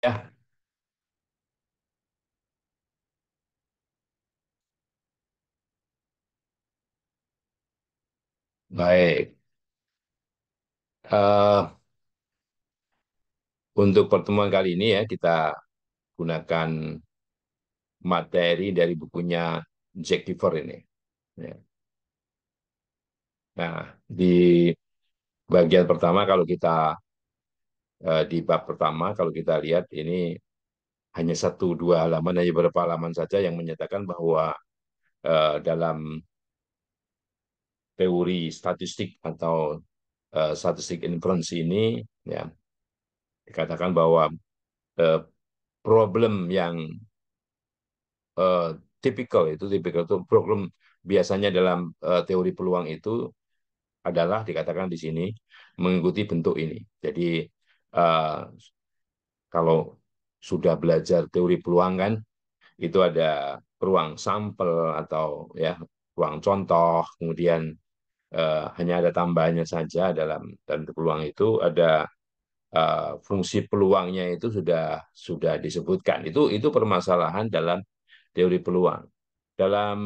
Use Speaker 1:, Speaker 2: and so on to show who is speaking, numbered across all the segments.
Speaker 1: Ya, baik. Eh, untuk pertemuan kali ini ya kita gunakan materi dari bukunya Jack Giver ini. Ya. Nah, di bagian pertama kalau kita di bab pertama kalau kita lihat ini hanya satu dua halaman, hanya beberapa halaman saja yang menyatakan bahwa dalam teori statistik atau statistik inference ini ya dikatakan bahwa eh, problem yang eh, tipikal itu problem biasanya dalam teori peluang itu adalah dikatakan di sini mengikuti bentuk ini. Jadi eh, kalau sudah belajar teori peluang kan itu ada ruang sampel atau ya ruang contoh, kemudian hanya ada tambahannya saja dalam peluang itu ada fungsi peluangnya itu sudah disebutkan. Itu permasalahan dalam teori peluang. Dalam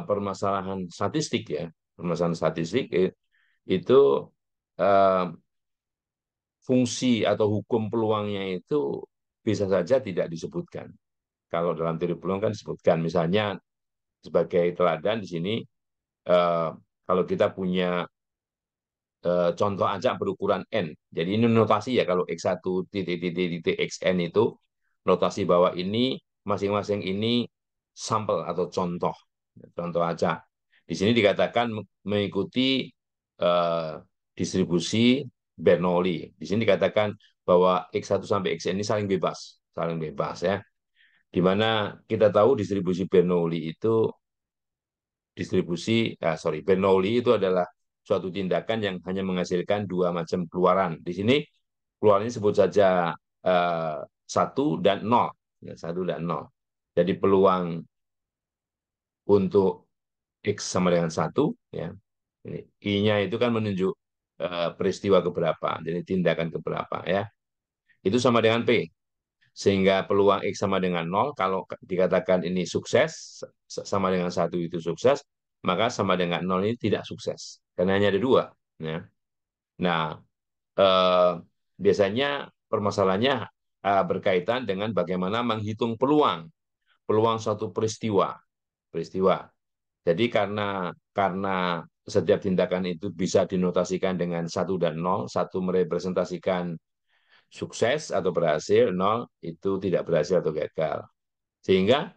Speaker 1: permasalahan statistik ya, permasalahan statistik itu eh, fungsi atau hukum peluangnya itu bisa saja tidak disebutkan. Kalau dalam teori peluang kan disebutkan, misalnya sebagai teladan di sini, eh, kalau kita punya contoh acak berukuran N. Jadi ini notasi ya, kalau X1 titik titik titik XN itu notasi bahwa ini masing-masing ini sampel atau contoh, contoh acak. Di sini dikatakan mengikuti eh, distribusi Bernoulli. Di sini dikatakan bahwa X1 sampai Xn ini saling bebas ya. Di mana kita tahu distribusi Bernoulli itu Bernoulli itu adalah suatu tindakan yang hanya menghasilkan dua macam keluaran. Di sini keluarannya sebut saja eh, satu dan nol, ya, satu dan nol. Jadi peluang untuk X sama dengan satu, ya. Ini I-nya itu kan menunjuk peristiwa keberapa, jadi tindakan keberapa, ya. Itu sama dengan P. Sehingga peluang X sama dengan nol, kalau dikatakan ini sukses, sama dengan satu itu sukses, maka sama dengan nol ini tidak sukses. Karena hanya ada dua. Ya. Nah, eh, biasanya permasalahannya berkaitan dengan bagaimana menghitung peluang, peluang suatu peristiwa, peristiwa. Jadi karena setiap tindakan itu bisa dinotasikan dengan satu dan nol, satu merepresentasikan sukses atau berhasil, nol itu tidak berhasil atau gagal. Sehingga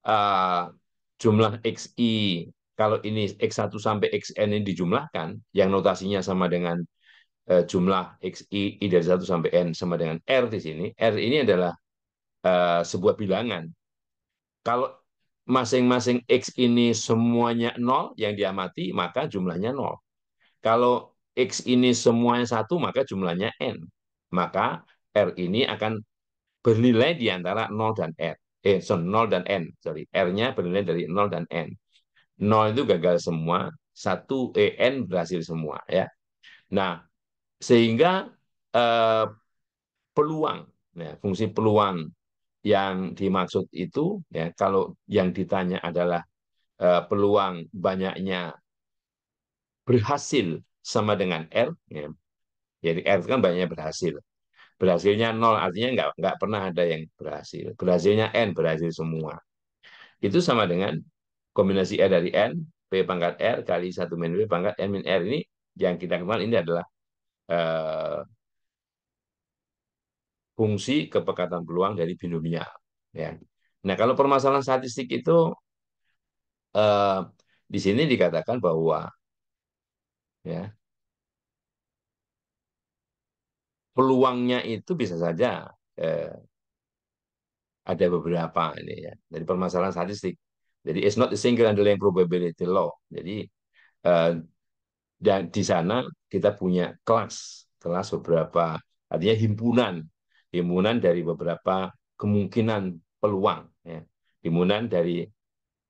Speaker 1: uh, jumlah XI, kalau ini X1 sampai XN ini dijumlahkan, yang notasinya sama dengan jumlah XI I dari 1 sampai N sama dengan R di sini, R ini adalah sebuah bilangan. Kalau masing-masing X ini semuanya nol yang diamati, maka jumlahnya nol. Kalau X ini semuanya satu, maka jumlahnya N. Maka R ini akan bernilai di antara 0 dan R. 0 dan N, sorry. R-nya bernilai dari 0 dan N. 0 itu gagal semua, 1 N berhasil semua ya. Nah, sehingga eh, peluang, ya, fungsi peluang yang dimaksud itu ya kalau yang ditanya adalah peluang banyaknya berhasil sama dengan R, ya. Jadi R itu kan banyaknya berhasil. Berhasilnya nol artinya nggak pernah ada yang berhasil. Berhasilnya N berhasil semua. Itu sama dengan kombinasi R dari N, P pangkat R kali 1 min P pangkat N min R ini yang kita kenal ini adalah eh, fungsi kepekatan peluang dari binomial. Ya. Nah, kalau permasalahan statistik itu eh, di sini dikatakan bahwa ya peluangnya itu bisa saja eh, ada beberapa ini ya dari permasalahan statistik. Jadi it's not a single underlying probability law. Jadi eh, dan di sana kita punya kelas beberapa, artinya himpunan dari beberapa kemungkinan peluang, ya. Himpunan dari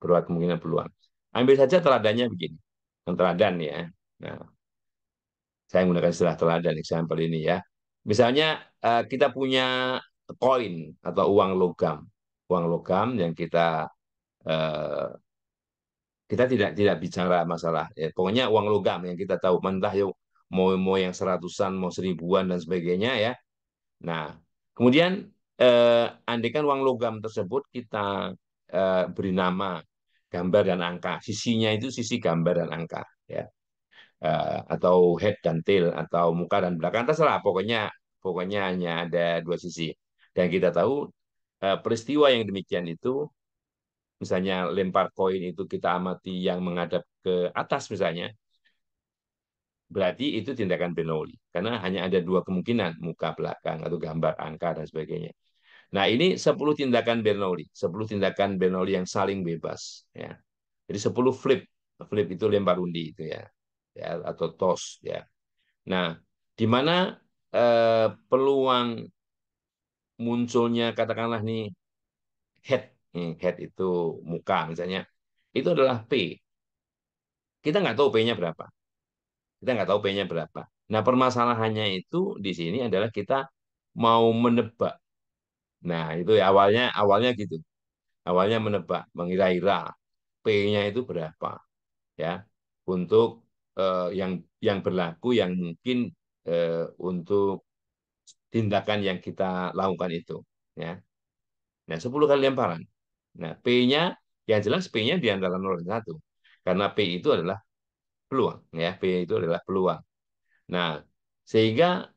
Speaker 1: beberapa kemungkinan peluang. Ambil saja teladannya begini, yang teladan ya. Nah, saya menggunakan istilah teladan example ini ya. Misalnya kita punya koin atau uang logam. Uang logam yang eh, kita tidak bicara masalah ya, pokoknya uang logam yang kita tahu mentah yuk mau yang seratusan mau seribuan dan sebagainya ya. Nah, kemudian andaikan uang logam tersebut kita beri nama gambar dan angka, sisinya itu sisi gambar dan angka ya. Atau head dan tail atau muka dan belakang terserah, pokoknya pokoknya hanya ada dua sisi. Dan kita tahu peristiwa yang demikian itu, misalnya lempar koin itu kita amati yang menghadap ke atas misalnya, berarti itu tindakan Bernoulli. Karena hanya ada dua kemungkinan, muka belakang atau gambar angka dan sebagainya. Nah, ini 10 tindakan Bernoulli, 10 tindakan Bernoulli yang saling bebas ya. Jadi 10 flip, flip itu lempar undi itu ya. Ya atau toss ya. Nah, di mana peluang munculnya katakanlah nih head, head itu muka misalnya, itu adalah P. Kita nggak tahu P-nya berapa. Kita nggak tahu P-nya berapa. Nah, permasalahannya itu di sini adalah kita mau menebak. Nah, itu ya awalnya awalnya gitu. Awalnya menebak, mengira-ira P-nya itu berapa ya untuk yang berlaku yang mungkin untuk tindakan yang kita lakukan itu ya. Nah, 10 kali lemparan. Nah, P-nya yang jelas P-nya di antara 0 dan 1. Karena P itu adalah peluang ya, P itu adalah peluang. Nah, sehingga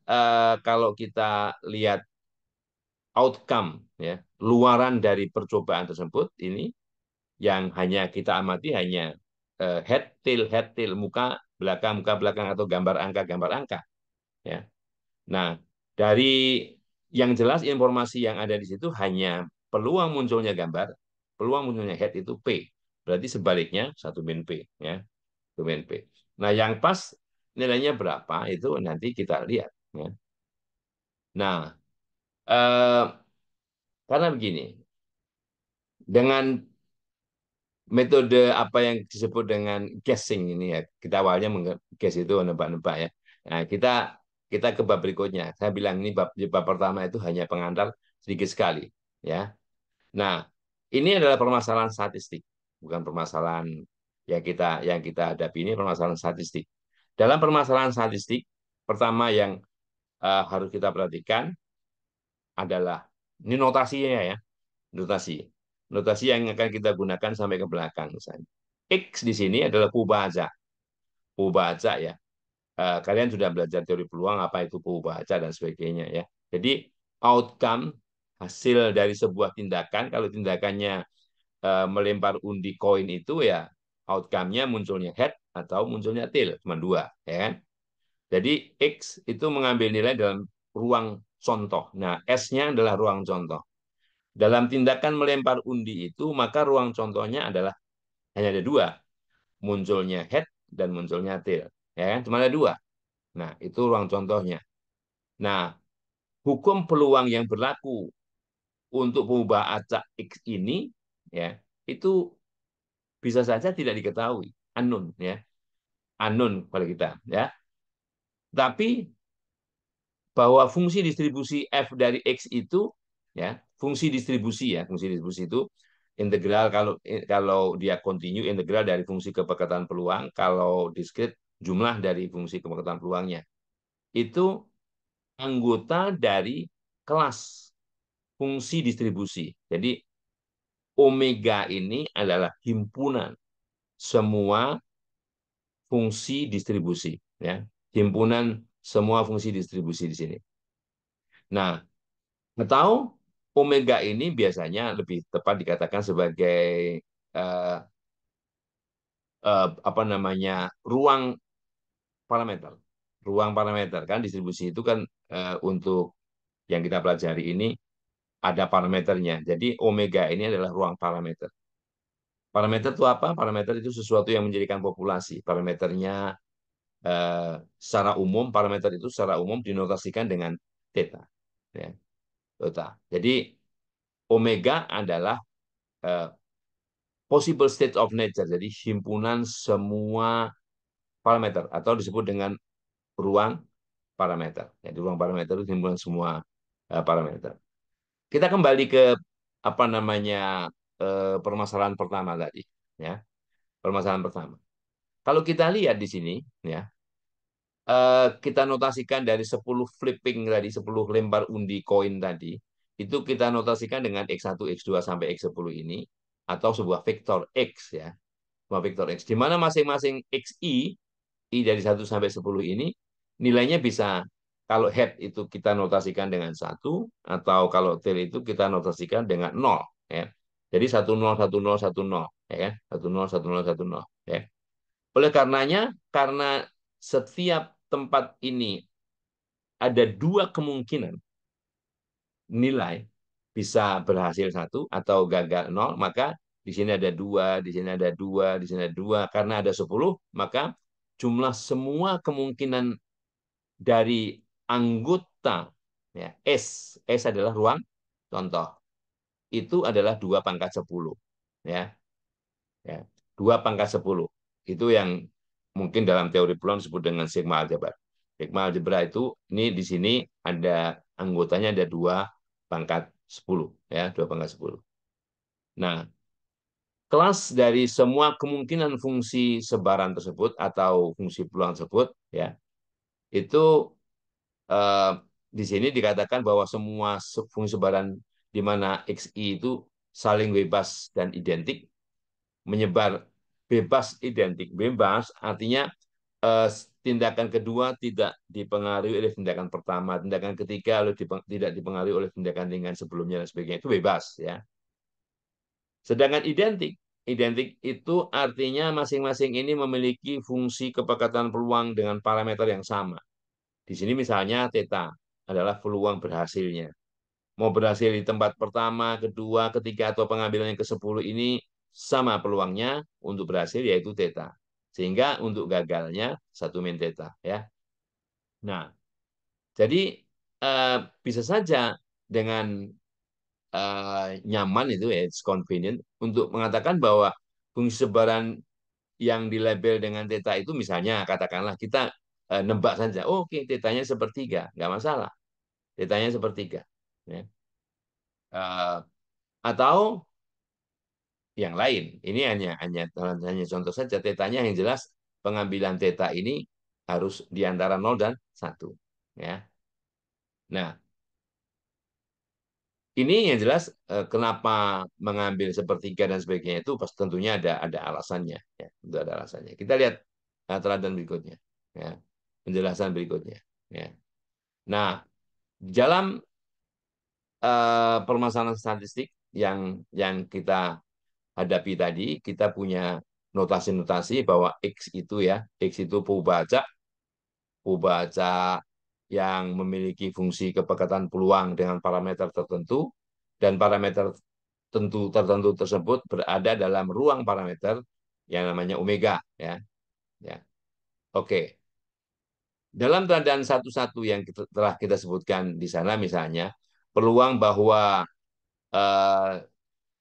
Speaker 1: kalau kita lihat outcome ya, luaran dari percobaan tersebut ini yang hanya kita amati hanya head tail, muka belakang atau gambar angka ya. Nah, dari yang jelas informasi yang ada di situ hanya peluang munculnya gambar, peluang munculnya head itu P. Berarti sebaliknya satu min P ya, satu min P. Nah, yang pas nilainya berapa itu nanti kita lihat ya. Nah, eh, karena begini, dengan metode apa yang disebut dengan guessing ini ya, kita awalnya guess itu nebak-nebak ya. Nah, kita ke bab berikutnya. Saya bilang ini bab pertama itu hanya pengantar sedikit sekali ya. Nah, ini adalah permasalahan statistik, bukan permasalahan yang kita hadapi, ini permasalahan statistik. Dalam permasalahan statistik, pertama yang harus kita perhatikan adalah ini notasinya ya, notasi. Notasi yang akan kita gunakan sampai ke belakang misalnya. X di sini adalah pubaza. Pubaza ya. Kalian sudah belajar teori peluang apa itu pubaza dan sebagainya ya. Jadi outcome hasil dari sebuah tindakan, kalau tindakannya melempar undi koin itu ya outcome-nya munculnya head atau munculnya tail, cuma dua ya kan. Jadi X itu mengambil nilai dalam ruang contoh. Nah, S-nya adalah ruang contoh. Dalam tindakan melempar undi itu, maka ruang contohnya adalah hanya ada dua, munculnya head dan munculnya tail. Ya kan? Cuma ada dua. Nah, itu ruang contohnya. Nah, hukum peluang yang berlaku untuk mengubah acak X ini, ya, itu bisa saja tidak diketahui, unknown, ya, unknown pada kita, ya. Tapi bahwa fungsi distribusi f dari x itu ya fungsi distribusi itu integral kalau kalau dia kontinu integral dari fungsi kepekatan peluang, kalau diskrit jumlah dari fungsi kepekatan peluangnya itu anggota dari kelas fungsi distribusi. Jadi omega ini adalah himpunan semua fungsi distribusi ya, himpunan semua fungsi distribusi di sini. Nah, atau omega ini biasanya lebih tepat dikatakan sebagai eh, apa namanya ruang parameter. Ruang parameter kan distribusi itu kan untuk yang kita pelajari ini ada parameternya. Jadi omega ini adalah ruang parameter. Parameter itu apa? Parameter itu sesuatu yang menjadikan populasi. Parameternya secara umum, parameter itu secara umum dinotasikan dengan theta. Ya, theta. Jadi omega adalah eh, possible state of nature, jadi himpunan semua parameter atau disebut dengan ruang parameter. Jadi ruang parameter itu himpunan semua parameter. Kita kembali ke apa namanya permasalahan pertama tadi, ya. Permasalahan pertama. Kalau kita lihat di sini, ya, kita notasikan dari 10 flipping tadi, 10 lempar undi koin tadi, itu kita notasikan dengan X1, X2 sampai X10 ini, atau sebuah vektor X, ya, sebuah vektor X, di mana masing-masing XI, I dari 1 sampai 10 ini, nilainya bisa, kalau head itu kita notasikan dengan 1, atau kalau tail itu kita notasikan dengan 0. Ya. Jadi 10, 10, 10, ya kan? 10, 10, 10, ya. Oleh karenanya, karena setiap tempat ini ada dua kemungkinan nilai bisa berhasil 1 atau gagal 0, maka di sini ada 2, di sini ada 2, di sini ada 2. Karena ada 10, maka jumlah semua kemungkinan dari anggota, ya, S adalah ruang contoh. Itu adalah 2 pangkat 10. Ya, ya. 2 pangkat 10. Itu yang mungkin dalam teori peluang disebut dengan sigma algebra. Sigma algebra itu ini di sini ada anggotanya ada 2 pangkat 10, ya, 2 pangkat 10. Nah, kelas dari semua kemungkinan fungsi sebaran tersebut atau fungsi peluang tersebut, ya, itu eh, di sini dikatakan bahwa semua fungsi sebaran di mana XI itu saling bebas dan identik, menyebar bebas identik. Bebas artinya eh, tindakan kedua tidak dipengaruhi oleh tindakan pertama, tindakan ketiga tidak dipengaruhi oleh tindakan dengan sebelumnya dan sebagainya, itu bebas, ya. Sedangkan identik, identik itu artinya masing-masing ini memiliki fungsi kepekatan peluang dengan parameter yang sama. Di sini misalnya theta adalah peluang berhasilnya. Mau berhasil di tempat pertama, kedua, ketiga, atau pengambilan yang ke-10 ini sama peluangnya untuk berhasil yaitu theta. Sehingga untuk gagalnya 1 min theta, ya. Nah, jadi eh, bisa saja dengan nyaman itu ya, it's convenient untuk mengatakan bahwa fungsi sebaran yang dilabel dengan theta itu misalnya katakanlah kita nebak saja, oh, oke, tetanya sepertiga, nggak masalah, tetanya sepertiga, ya. Eh, atau yang lain, ini hanya contoh saja, tetanya yang jelas pengambilan teta ini harus di antara 0 dan 1, ya. Nah, ini yang jelas kenapa mengambil sepertiga dan sebagainya itu pas tentunya ada alasannya, ya. Itu ada alasannya. Kita lihat teladan berikutnya, ya. Penjelasan berikutnya, ya. Nah, dalam permasalahan statistik yang kita hadapi tadi, kita punya notasi-notasi bahwa X itu, ya, X itu Pubaca yang memiliki fungsi kepekatan peluang dengan parameter tertentu, dan parameter tertentu tersebut berada dalam ruang parameter yang namanya omega, ya. Ya. Oke. Dalam keadaan satu-satu yang telah kita sebutkan di sana, misalnya peluang bahwa eh,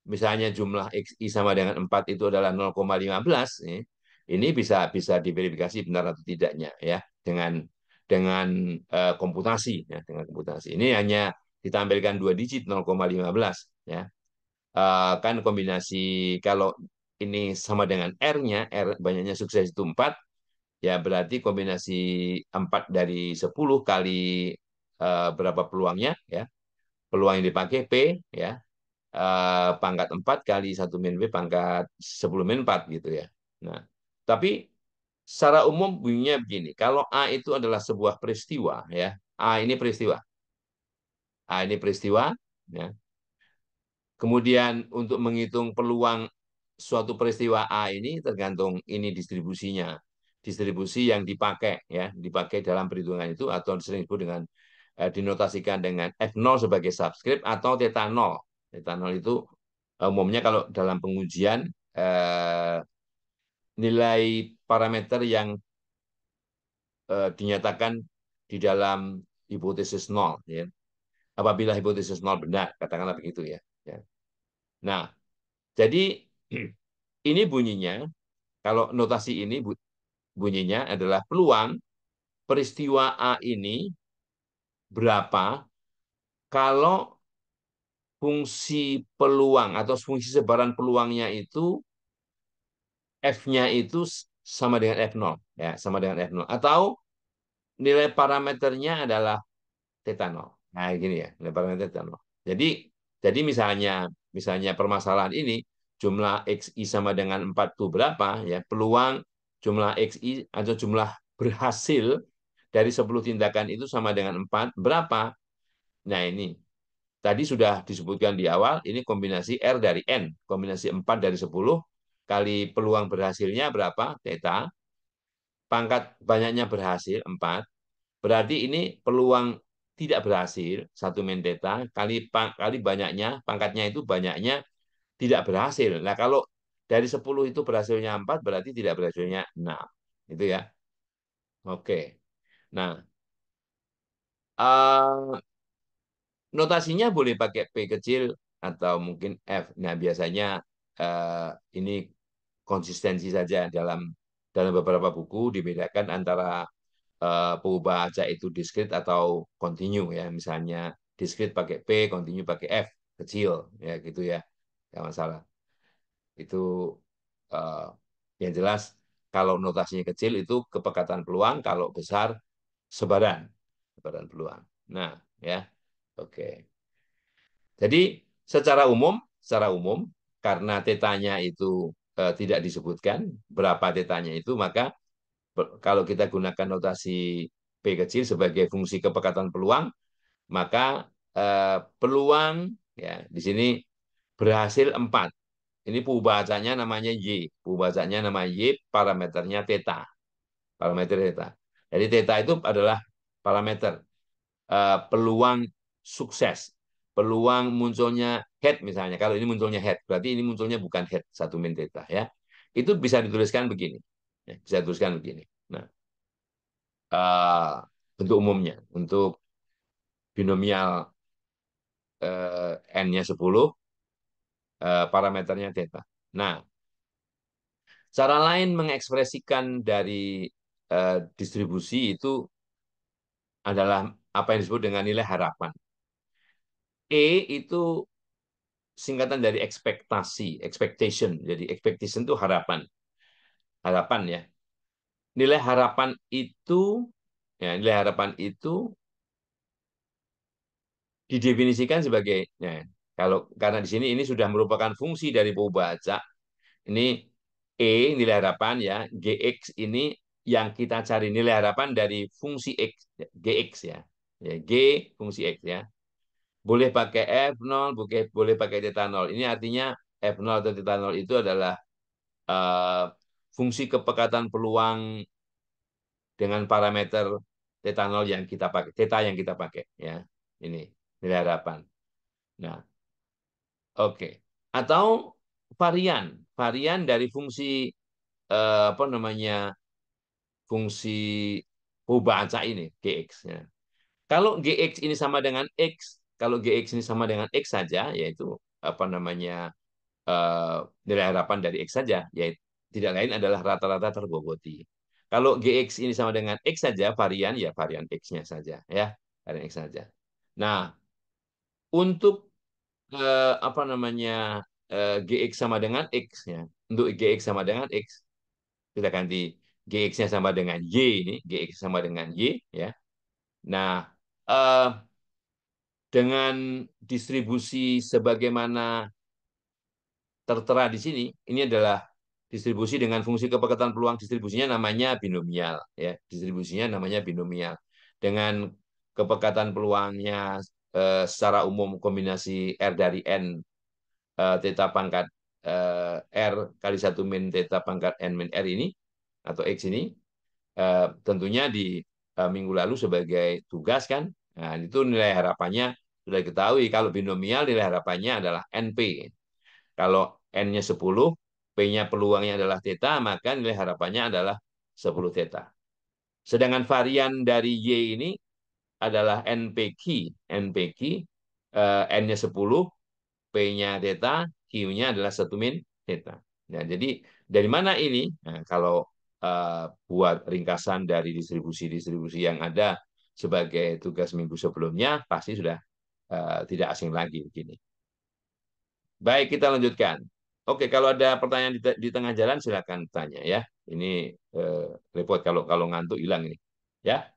Speaker 1: misalnya jumlah XI sama dengan 4 itu adalah 0,15, ini bisa bisa diverifikasi benar atau tidaknya, ya, dengan komputasi, ya, dengan komputasi. Ini hanya ditampilkan 2 digit 0,15, ya. Kan kombinasi, kalau ini sama dengan R-nya, R banyaknya sukses itu 4, ya berarti kombinasi 4 dari 10 kali berapa peluangnya, ya. Peluang yang dipakai P, ya, pangkat 4 kali 1 min B pangkat 10 min 4 gitu, ya. Nah, tapi secara umum bunyinya begini, kalau A itu adalah sebuah peristiwa, ya. A ini peristiwa, ya. Kemudian untuk menghitung peluang suatu peristiwa A ini tergantung ini distribusinya. Distribusi yang dipakai, ya, dipakai dalam perhitungan itu atau sering disebut dengan dinotasikan dengan F0 sebagai subscript atau theta 0. Theta 0 itu umumnya kalau dalam pengujian nilai parameter yang dinyatakan di dalam hipotesis 0, ya. Apabila hipotesis 0 benar, katakanlah begitu, ya. Ya. Nah, jadi ini bunyinya, kalau notasi ini bunyinya adalah peluang peristiwa A ini berapa kalau fungsi peluang atau fungsi sebaran peluangnya itu F-nya itu sama dengan F0 ya, sama dengan F0 atau nilai parameternya adalah theta 0. Nah, gini ya, nilai parameter theta 0. Jadi misalnya permasalahan ini jumlah XI sama dengan 4 itu berapa ya? Peluang jumlah XI atau jumlah berhasil dari 10 tindakan itu sama dengan 4 berapa? Nah, ini tadi sudah disebutkan di awal, ini kombinasi R dari N, kombinasi 4 dari 10 kali peluang berhasilnya berapa? Theta. Pangkat banyaknya berhasil, 4. Berarti ini peluang tidak berhasil, 1 min theta, kali banyaknya, pangkatnya itu banyaknya tidak berhasil. Nah, kalau dari 10 itu berhasilnya 4, berarti tidak berhasilnya 6. Itu ya. Oke. Nah, notasinya boleh pakai P kecil atau mungkin F. Nah, biasanya ini konsistensi saja dalam beberapa buku dibedakan antara pengubah acak itu diskrit atau kontinu ya. Misalnya diskrit pakai P, kontinu pakai F kecil ya gitu ya. Nggak masalah. Itu eh, yang jelas kalau notasinya kecil itu kepekatan peluang, kalau besar sebaran, sebaran peluang. Nah, ya. Oke. Jadi secara umum karena tetanya itu tidak disebutkan berapa tetanya itu, maka kalau kita gunakan notasi P kecil sebagai fungsi kepekatan peluang, maka peluang ya di sini berhasil 4. Ini pembacanya namanya Y. Pembacanya nama Y, parameternya theta. Parameter theta. Jadi theta itu adalah parameter peluang sukses. Peluang munculnya head misalnya. Kalau ini munculnya head, berarti ini munculnya bukan head 1 min theta ya. Itu bisa dituliskan begini. Ya, bisa dituliskan begini. Nah, uh, bentuk umumnya untuk binomial n-nya 10, parameternya theta. Nah, cara lain mengekspresikan dari distribusi itu adalah apa yang disebut dengan nilai harapan. E itu singkatan dari ekspektasi, expectation. Jadi expectation itu harapan, harapan ya. Nilai harapan itu, ya nilai harapan itu didefinisikan sebagai, ya, kalau karena di sini ini sudah merupakan fungsi dari pembaca. Ini nilai harapan ya, gx ini yang kita cari nilai harapan dari fungsi x, gx ya, ya g fungsi x ya. Boleh pakai f0, boleh pakai theta 0. Ini artinya f0 atau theta 0 itu adalah uh, fungsi kepekatan peluang dengan parameter theta 0 yang kita pakai, theta yang kita pakai ya. Ini nilai harapan. Nah, oke. Atau varian, varian dari fungsi apa namanya? Fungsi pembaca ini gx ya. Kalau gx ini sama dengan x, kalau gx ini sama dengan x saja, yaitu apa namanya nilai harapan dari X saja, yaitu tidak lain adalah rata-rata terboboti. Kalau GX ini sama dengan X saja, varian ya varian X-nya saja ya, varian X saja. Nah, untuk apa namanya GX sama dengan X ya, untuk GX sama dengan X, kita ganti GX-nya sama dengan Y ini, GX sama dengan Y ya. Nah, eh, dengan distribusi sebagaimana tertera di sini, ini adalah distribusi dengan fungsi kepekatan peluang distribusinya namanya binomial ya. Distribusinya namanya binomial. Dengan kepekatan peluangnya secara umum kombinasi R dari N theta pangkat R kali 1 min theta pangkat N min R ini atau X ini tentunya di minggu lalu sebagai tugas kan. Nah, itu nilai harapannya sudah diketahui kalau binomial nilai harapannya adalah NP. Kalau N-nya 10, P-nya peluangnya adalah theta, maka nilai harapannya adalah 10 theta. Sedangkan varian dari Y ini adalah NPQ. NPQ, N-nya 10, P-nya theta, Q-nya adalah 1 min theta. Nah, jadi dari mana ini? Nah, kalau buat ringkasan dari distribusi-distribusi yang ada sebagai tugas minggu sebelumnya, pasti sudah tidak asing lagi begini. Baik, kita lanjutkan. Oke, kalau ada pertanyaan di tengah jalan silakan tanya ya. Ini eh, repot kalau kalau ngantuk hilang ini. Ya.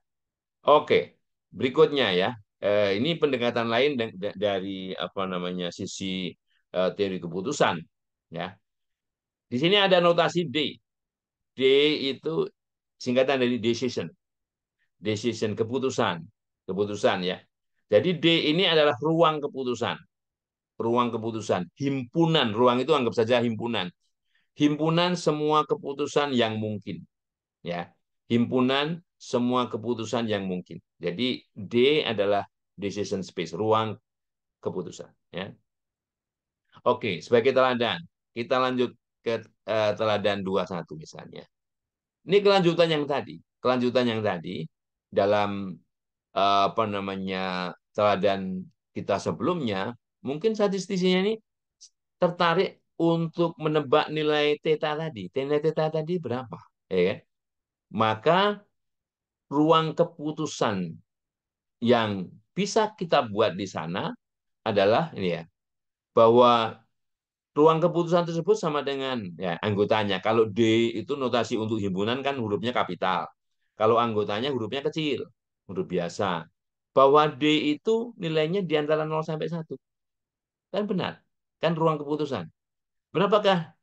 Speaker 1: Oke. Berikutnya ya. Ini pendekatan lain dari apa namanya sisi teori keputusan ya. Di sini ada notasi D. D itu singkatan dari decision. Decision keputusan. Keputusan ya. Jadi D ini adalah ruang keputusan. Ruang keputusan, himpunan, ruang itu anggap saja himpunan. Himpunan semua keputusan yang mungkin, ya. Himpunan semua keputusan yang mungkin. Jadi D adalah decision space, ruang keputusan, ya. Oke, sebagai teladan, kita lanjut ke teladan 21 misalnya. Ini kelanjutan yang tadi dalam apa namanya teladan kita sebelumnya, mungkin statistisinya ini tertarik untuk menebak nilai theta tadi. Nilai theta tadi berapa? Ya kan? Maka ruang keputusan yang bisa kita buat di sana adalah ini ya, bahwa ruang keputusan tersebut sama dengan ya anggotanya. Kalau D itu notasi untuk himpunan kan hurufnya kapital. Kalau anggotanya hurufnya kecil, huruf biasa. Bahwa D itu nilainya di antara 0 sampai 1. Kan benar. Kan ruang keputusan. Berapakah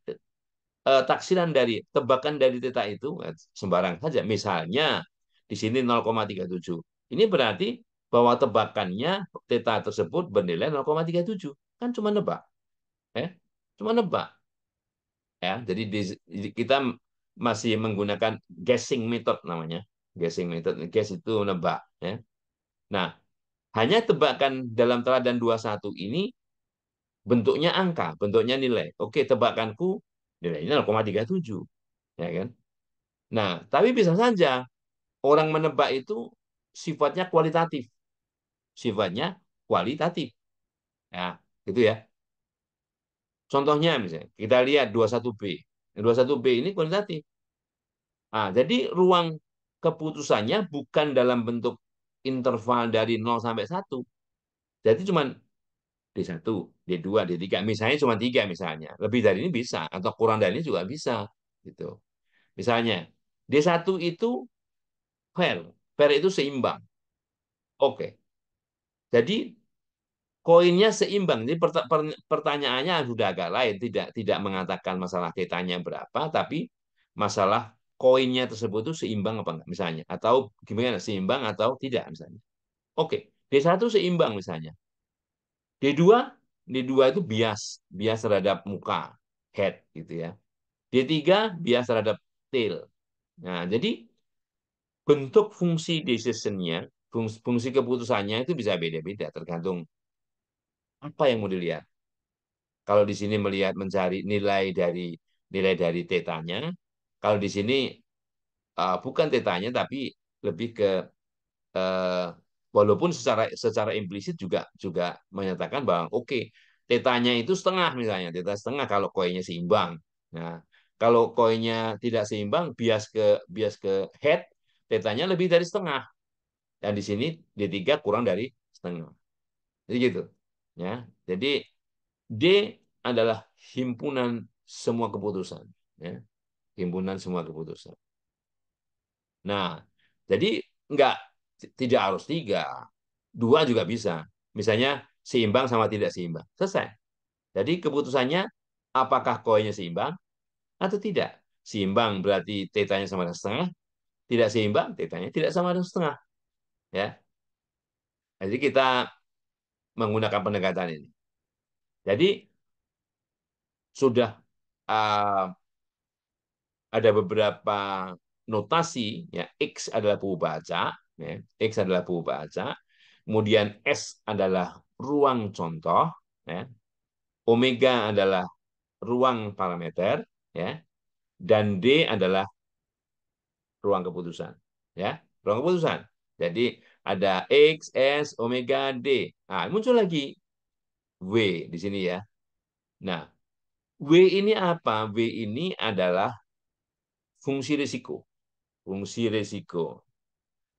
Speaker 1: taksiran dari tebakan dari theta itu sembarang saja. Misalnya di sini 0,37. Ini berarti bahwa tebakannya theta tersebut bernilai 0,37. Kan cuma nebak, ya. Cuma nebak, ya. Jadi kita masih menggunakan guessing method namanya. Guessing method, guess itu nebak, ya. Nah, hanya tebakan dalam teladan 21 ini bentuknya angka, bentuknya nilai. Oke, tebakanku nilainya 0,37, ya kan? Nah, tapi bisa saja orang menebak itu sifatnya kualitatif. Sifatnya kualitatif. Ya, gitu ya. Contohnya misalnya, kita lihat 21B. 21B ini kualitatif. Nah, jadi ruang keputusannya bukan dalam bentuk interval dari 0 sampai 1. Jadi cuma D1, D2, D3. Misalnya cuma 3 misalnya. Lebih dari ini bisa. Atau kurang dari ini juga bisa. Gitu. Misalnya, D1 itu fair. Fair itu seimbang. Oke. Jadi koinnya seimbang. Jadi pertanyaannya sudah agak lain, tidak mengatakan masalah tetanya berapa, tapi masalah koinnya tersebut itu seimbang apa enggak misalnya, atau gimana seimbang atau tidak misalnya. Oke, D1 seimbang misalnya. D2 D2 itu bias, bias terhadap muka, head gitu ya. D3 bias terhadap tail. Nah, jadi bentuk fungsi decision-nya, fungsi keputusannya itu bisa beda-beda tergantung apa yang mau dilihat. Kalau di sini melihat mencari nilai dari tetanya, kalau di sini bukan tetanya tapi lebih ke uh, walaupun secara secara implisit juga juga menyatakan bahwa oke, tetanya itu setengah misalnya, teta setengah kalau koinnya seimbang. Nah, kalau koinnya tidak seimbang, bias ke head, tetanya lebih dari setengah. Dan di sini D3 kurang dari setengah. Jadi gitu. Ya. Jadi D adalah himpunan semua keputusan, ya. Himpunan semua keputusan. Nah, jadi enggak tidak harus 3, 2 juga bisa. Misalnya seimbang sama tidak seimbang, selesai. Jadi keputusannya apakah koinnya seimbang atau tidak. Seimbang berarti tetanya sama dengan setengah, tidak seimbang tetanya tidak sama dengan setengah, ya. Jadi kita menggunakan pendekatan ini. Jadi sudah uh, ada beberapa notasi, ya. X adalah pembaca, ya. X adalah pembaca, kemudian S adalah ruang contoh, ya. Omega adalah ruang parameter, ya. Dan D adalah ruang keputusan, ya. Ruang keputusan. Jadi ada X, S, omega, D. Nah, muncul lagi W di sini ya. Nah, W ini apa? W ini adalah fungsi risiko. Fungsi risiko.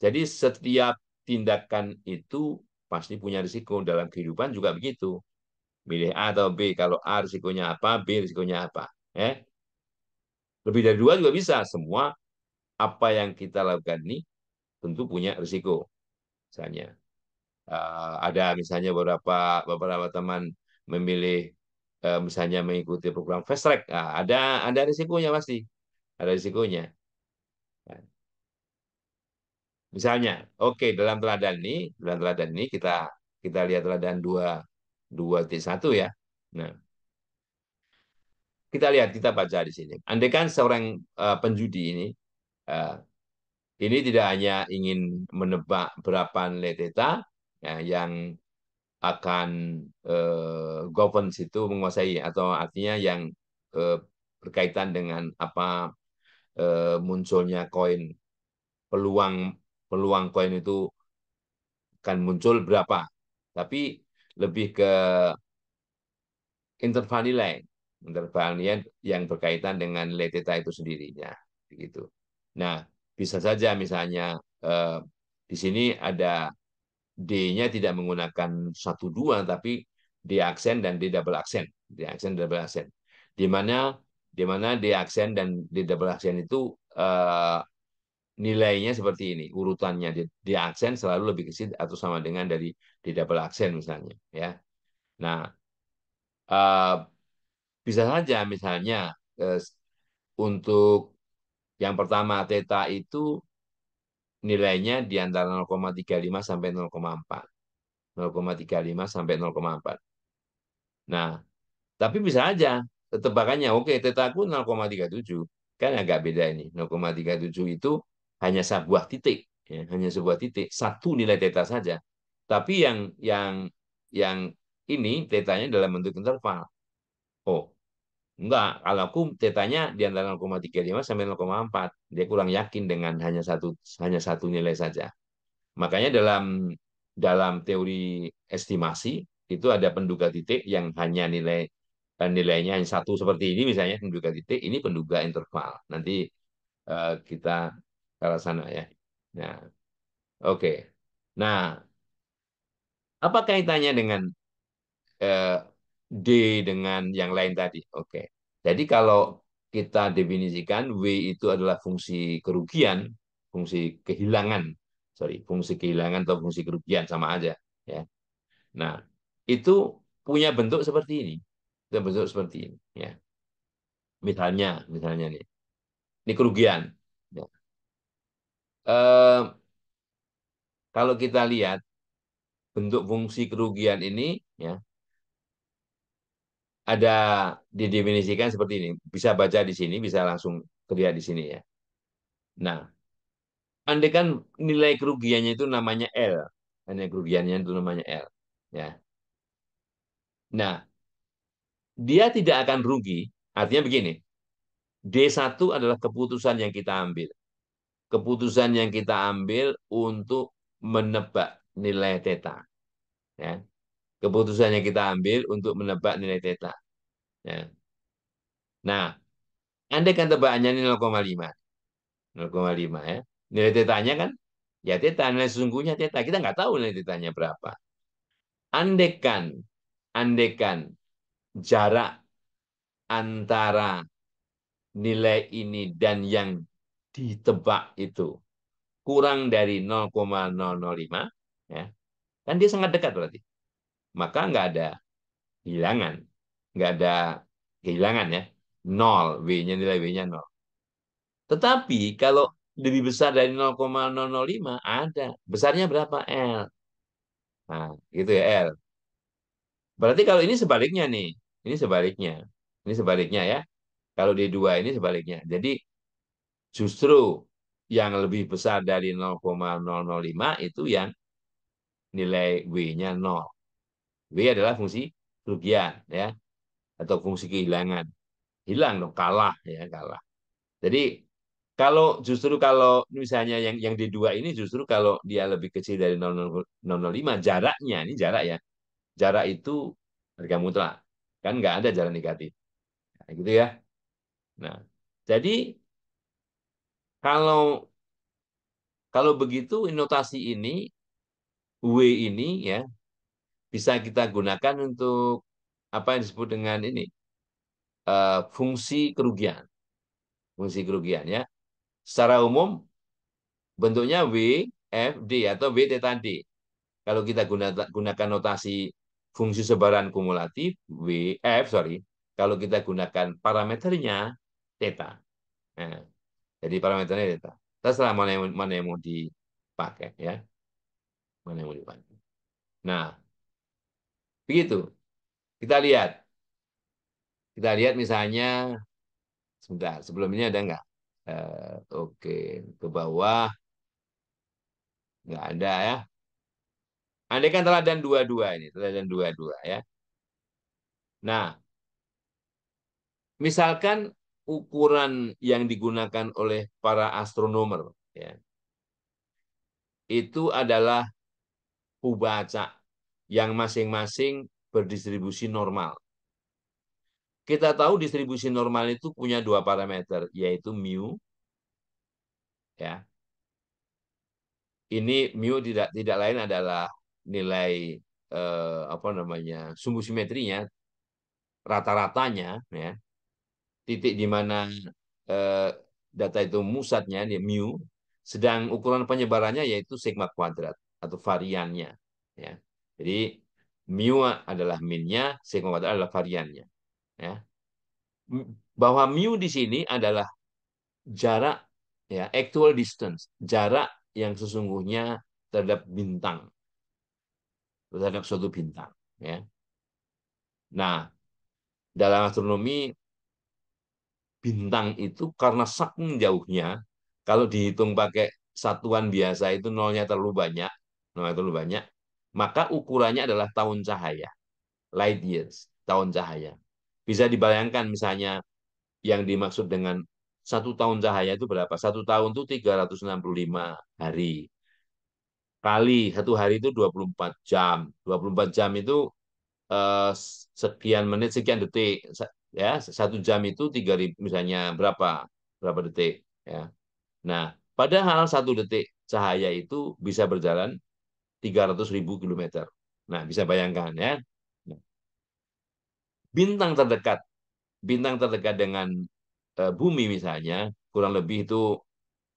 Speaker 1: Jadi setiap tindakan itu pasti punya risiko, dalam kehidupan juga begitu. Milih A atau B. Kalau A risikonya apa, B risikonya apa. Eh, lebih dari dua juga bisa. Semua apa yang kita lakukan ini tentu punya risiko. Misalnya, ada misalnya beberapa teman memilih misalnya mengikuti program fast track. Nah, ada risikonya pasti. Ada risikonya. Nah, misalnya, oke dalam teladan ini kita kita lihat teladan dua titik satu ya. Nah, kita lihat kita baca di sini. Andai kan seorang penjudi uh, ini tidak hanya ingin menebak berapa nilai theta ya, yang akan governs itu menguasai atau artinya yang eh, berkaitan dengan apa munculnya koin peluang peluang koin itu akan muncul berapa. Tapi lebih ke interval nilai, interval nilai yang berkaitan dengan nilai theta itu sendirinya, begitu. Nah, bisa saja misalnya di sini ada D-nya tidak menggunakan satu dua, tapi D aksen dan D double aksen, D aksen double aksen. Di mana D aksen dan D double aksen itu nilainya seperti ini, urutannya D aksen selalu lebih kecil atau sama dengan dari D double aksen misalnya, ya. Nah, eh, bisa saja misalnya eh, untuk yang pertama theta itu nilainya di antara 0,35 sampai 0,4. 0,35 sampai 0,4. Nah, tapi bisa aja tebakannya oke theta aku 0,37. Kan agak beda ini. 0,37 itu hanya sebuah titik, ya, hanya sebuah titik, satu nilai theta saja. Tapi yang ini tetanya dalam bentuk interval. Oh, enggak, kalau aku tetanya di antara 0,35 sampai 0,4. Dia kurang yakin dengan hanya satu nilai saja. Makanya dalam dalam teori estimasi itu ada penduga titik yang hanya nilainya hanya satu seperti ini misalnya penduga titik ini penduga interval. Nanti kita ke arah sana ya. Nah, oke. Nah, apa kaitannya dengan eh, D dengan yang lain tadi? Oke. Jadi kalau kita definisikan W itu adalah fungsi kerugian, fungsi kehilangan, sorry, fungsi kehilangan atau fungsi kerugian sama aja, ya. Nah, itu punya bentuk seperti ini, punya bentuk seperti ini, ya. Misalnya nih, ini kerugian. Ya. Eh, kalau kita lihat bentuk fungsi kerugian ini, ya, ada didefinisikan seperti ini. Bisa baca di sini, bisa langsung lihat di sini ya. Nah, andai kan nilai kerugiannya itu namanya L, nilai kerugiannya itu namanya L, ya. Nah, dia tidak akan rugi. Artinya begini, D1 adalah keputusan yang kita ambil. Keputusan yang kita ambil untuk menebak nilai theta. Ya. Keputusan yang kita ambil untuk menebak nilai theta. Ya. Nah, andai kan tebakannya ini 0,5. 0,5 ya. Nilai tetanya kan, ya theta, nilai sesungguhnya theta. Kita nggak tahu nilai tetanya berapa. Andaikan, andaikan jarak antara nilai ini dan yang ditebak itu kurang dari 0,005, ya, kan dia sangat dekat berarti. Maka nggak ada kehilangan, nggak ada kehilangan ya, nol, W-nya nilai W-nya nol. Tetapi kalau lebih besar dari 0,005 ada, besarnya berapa L? Nah, gitu ya L. Berarti kalau ini sebaliknya nih, ini sebaliknya ya. Kalau D2 ini sebaliknya. Jadi justru yang lebih besar dari 0,005 itu yang nilai W-nya 0. W adalah fungsi kerugian ya atau fungsi kehilangan. Hilang dong, kalah ya, kalah. Jadi kalau misalnya yang D2 ini justru kalau dia lebih kecil dari 0,005 jaraknya, ini jarak ya. Jarak itu harga mutlak. Kan nggak ada jarak negatif. Nah, gitu ya. Nah, jadi kalau kalau begitu notasi ini W ini ya bisa kita gunakan untuk apa yang disebut dengan ini fungsi kerugian. Fungsi kerugian ya. Secara umum bentuknya W, F, D atau W theta D. Kalau kita gunakan notasi fungsi sebaran kumulatif W, F, sorry. Kalau kita gunakan parameternya theta. Nah, jadi parameternya theta. Terserah mana yang mau dipakai ya. Mana yang mau dipakai. Nah, begitu. Kita lihat. Kita lihat misalnya sebentar, sebelum ini ada nggak? Oke, ke bawah nggak ada ya. Andai kan teladan dua-dua ini, teladan dua-dua ya. Nah, misalkan ukuran yang digunakan oleh para astronomer ya, itu adalah pubaca yang masing-masing berdistribusi normal. Kita tahu distribusi normal itu punya dua parameter, yaitu mu ya. Ini mu tidak lain adalah nilai apa namanya sumbu simetrinya, rata-ratanya ya, titik di mana eh, data itu musatnya di mu, sedang ukuran penyebarannya yaitu sigma kuadrat atau variannya ya. Jadi mu adalah minnya, sigma kuadrat adalah variannya ya. Bahwa mu di sini adalah jarak ya, actual distance, jarak yang sesungguhnya terhadap bintang, terhadap suatu bintang ya. Nah, dalam astronomi bintang itu karena saking jauhnya, kalau dihitung pakai satuan biasa itu nolnya terlalu banyak, maka ukurannya adalah tahun cahaya, light years, tahun cahaya. Bisa dibayangkan misalnya yang dimaksud dengan satu tahun cahaya itu berapa? Satu tahun itu 365 hari. Kali satu hari itu 24 jam. 24 jam itu sekian menit, sekian detik. Ya, satu jam itu 3.000 misalnya berapa detik ya. Nah, padahal satu detik cahaya itu bisa berjalan 300.000 kilometer. Nah, bisa bayangkan ya. Nah, Bintang terdekat, bintang terdekat dengan bumi misalnya kurang lebih itu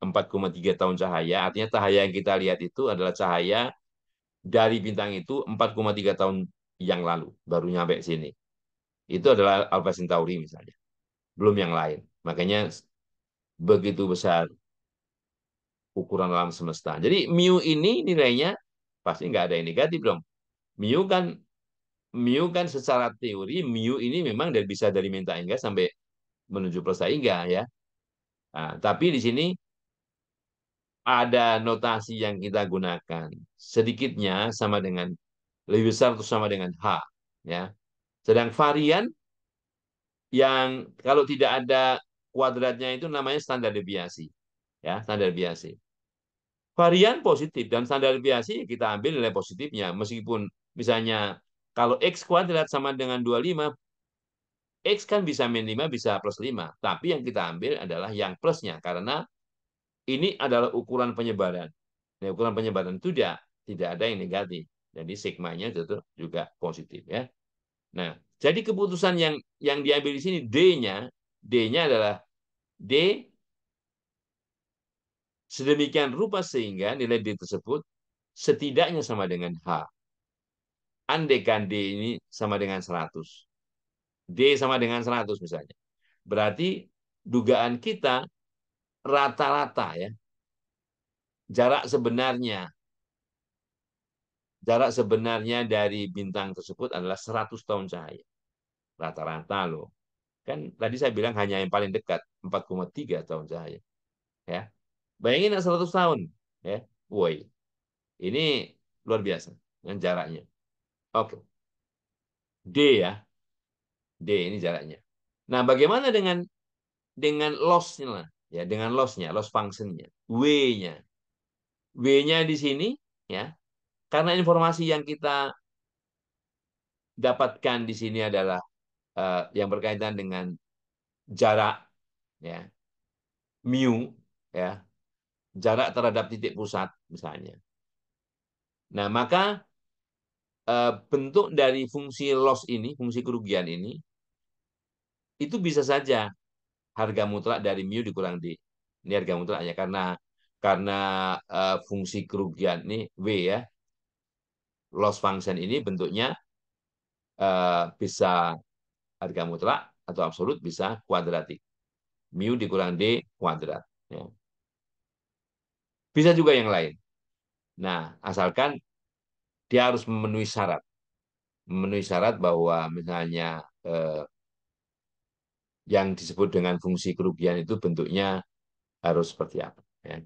Speaker 1: 4,3 tahun cahaya. Artinya cahaya yang kita lihat itu adalah cahaya dari bintang itu 4,3 tahun yang lalu baru nyampe sini. Itu adalah Alpha Centauri misalnya. Belum yang lain. Makanya begitu besar ukuran alam semesta. Jadi mu ini nilainya pasti nggak ada yang negatif dong. Mu kan mu kan secara teori mu ini memang bisa dari minta hingga sampai menuju plus hingga ya. Nah, tapi di sini ada notasi yang kita gunakan. Sedikitnya sama dengan lebih besar atau sama dengan H ya. Sedang varian yang kalau tidak ada kuadratnya itu namanya standar deviasi ya, standar deviasi. Varian positif dan standar deviasi kita ambil nilai positifnya meskipun misalnya kalau X kuadrat sama dengan 25, X kan bisa min 5 bisa plus 5, tapi yang kita ambil adalah yang plusnya karena ini adalah ukuran penyebaran. Nah, ukuran penyebaran itu tidak ada yang negatif. Jadi sigmanya itu juga positif ya. Nah, jadi keputusan yang diambil di sini D-nya adalah D sedemikian rupa sehingga nilai D tersebut setidaknya sama dengan H. Andaikan D ini sama dengan 100. D sama dengan 100 misalnya. Berarti dugaan kita rata-rata ya, jarak sebenarnya jarak sebenarnya dari bintang tersebut adalah 100 tahun cahaya. Rata-rata loh. Kan tadi saya bilang hanya yang paling dekat 4,3 tahun cahaya, ya. Bayangin 100 tahun, ya. Woi, ini luar biasa dengan jaraknya. Oke, D ya. D ini jaraknya. Nah, bagaimana dengan loss-nya lah, ya, dengan loss-nya, loss function-nya, W-nya. W-nya di sini ya, karena informasi yang kita dapatkan di sini adalah yang berkaitan dengan jarak ya, mu ya, jarak terhadap titik pusat misalnya. Nah, maka bentuk dari fungsi loss ini, fungsi kerugian ini, itu bisa saja harga mutlak dari mu dikurang D. Ini harga mutlaknya karena fungsi kerugian ini W ya, loss function ini bentuknya bisa harga mutlak atau absolut, bisa kuadratik. Mu dikurang D kuadrat. Ya. Bisa juga yang lain. Nah, asalkan dia harus memenuhi syarat bahwa misalnya yang disebut dengan fungsi kerugian itu bentuknya harus seperti apa. Ya.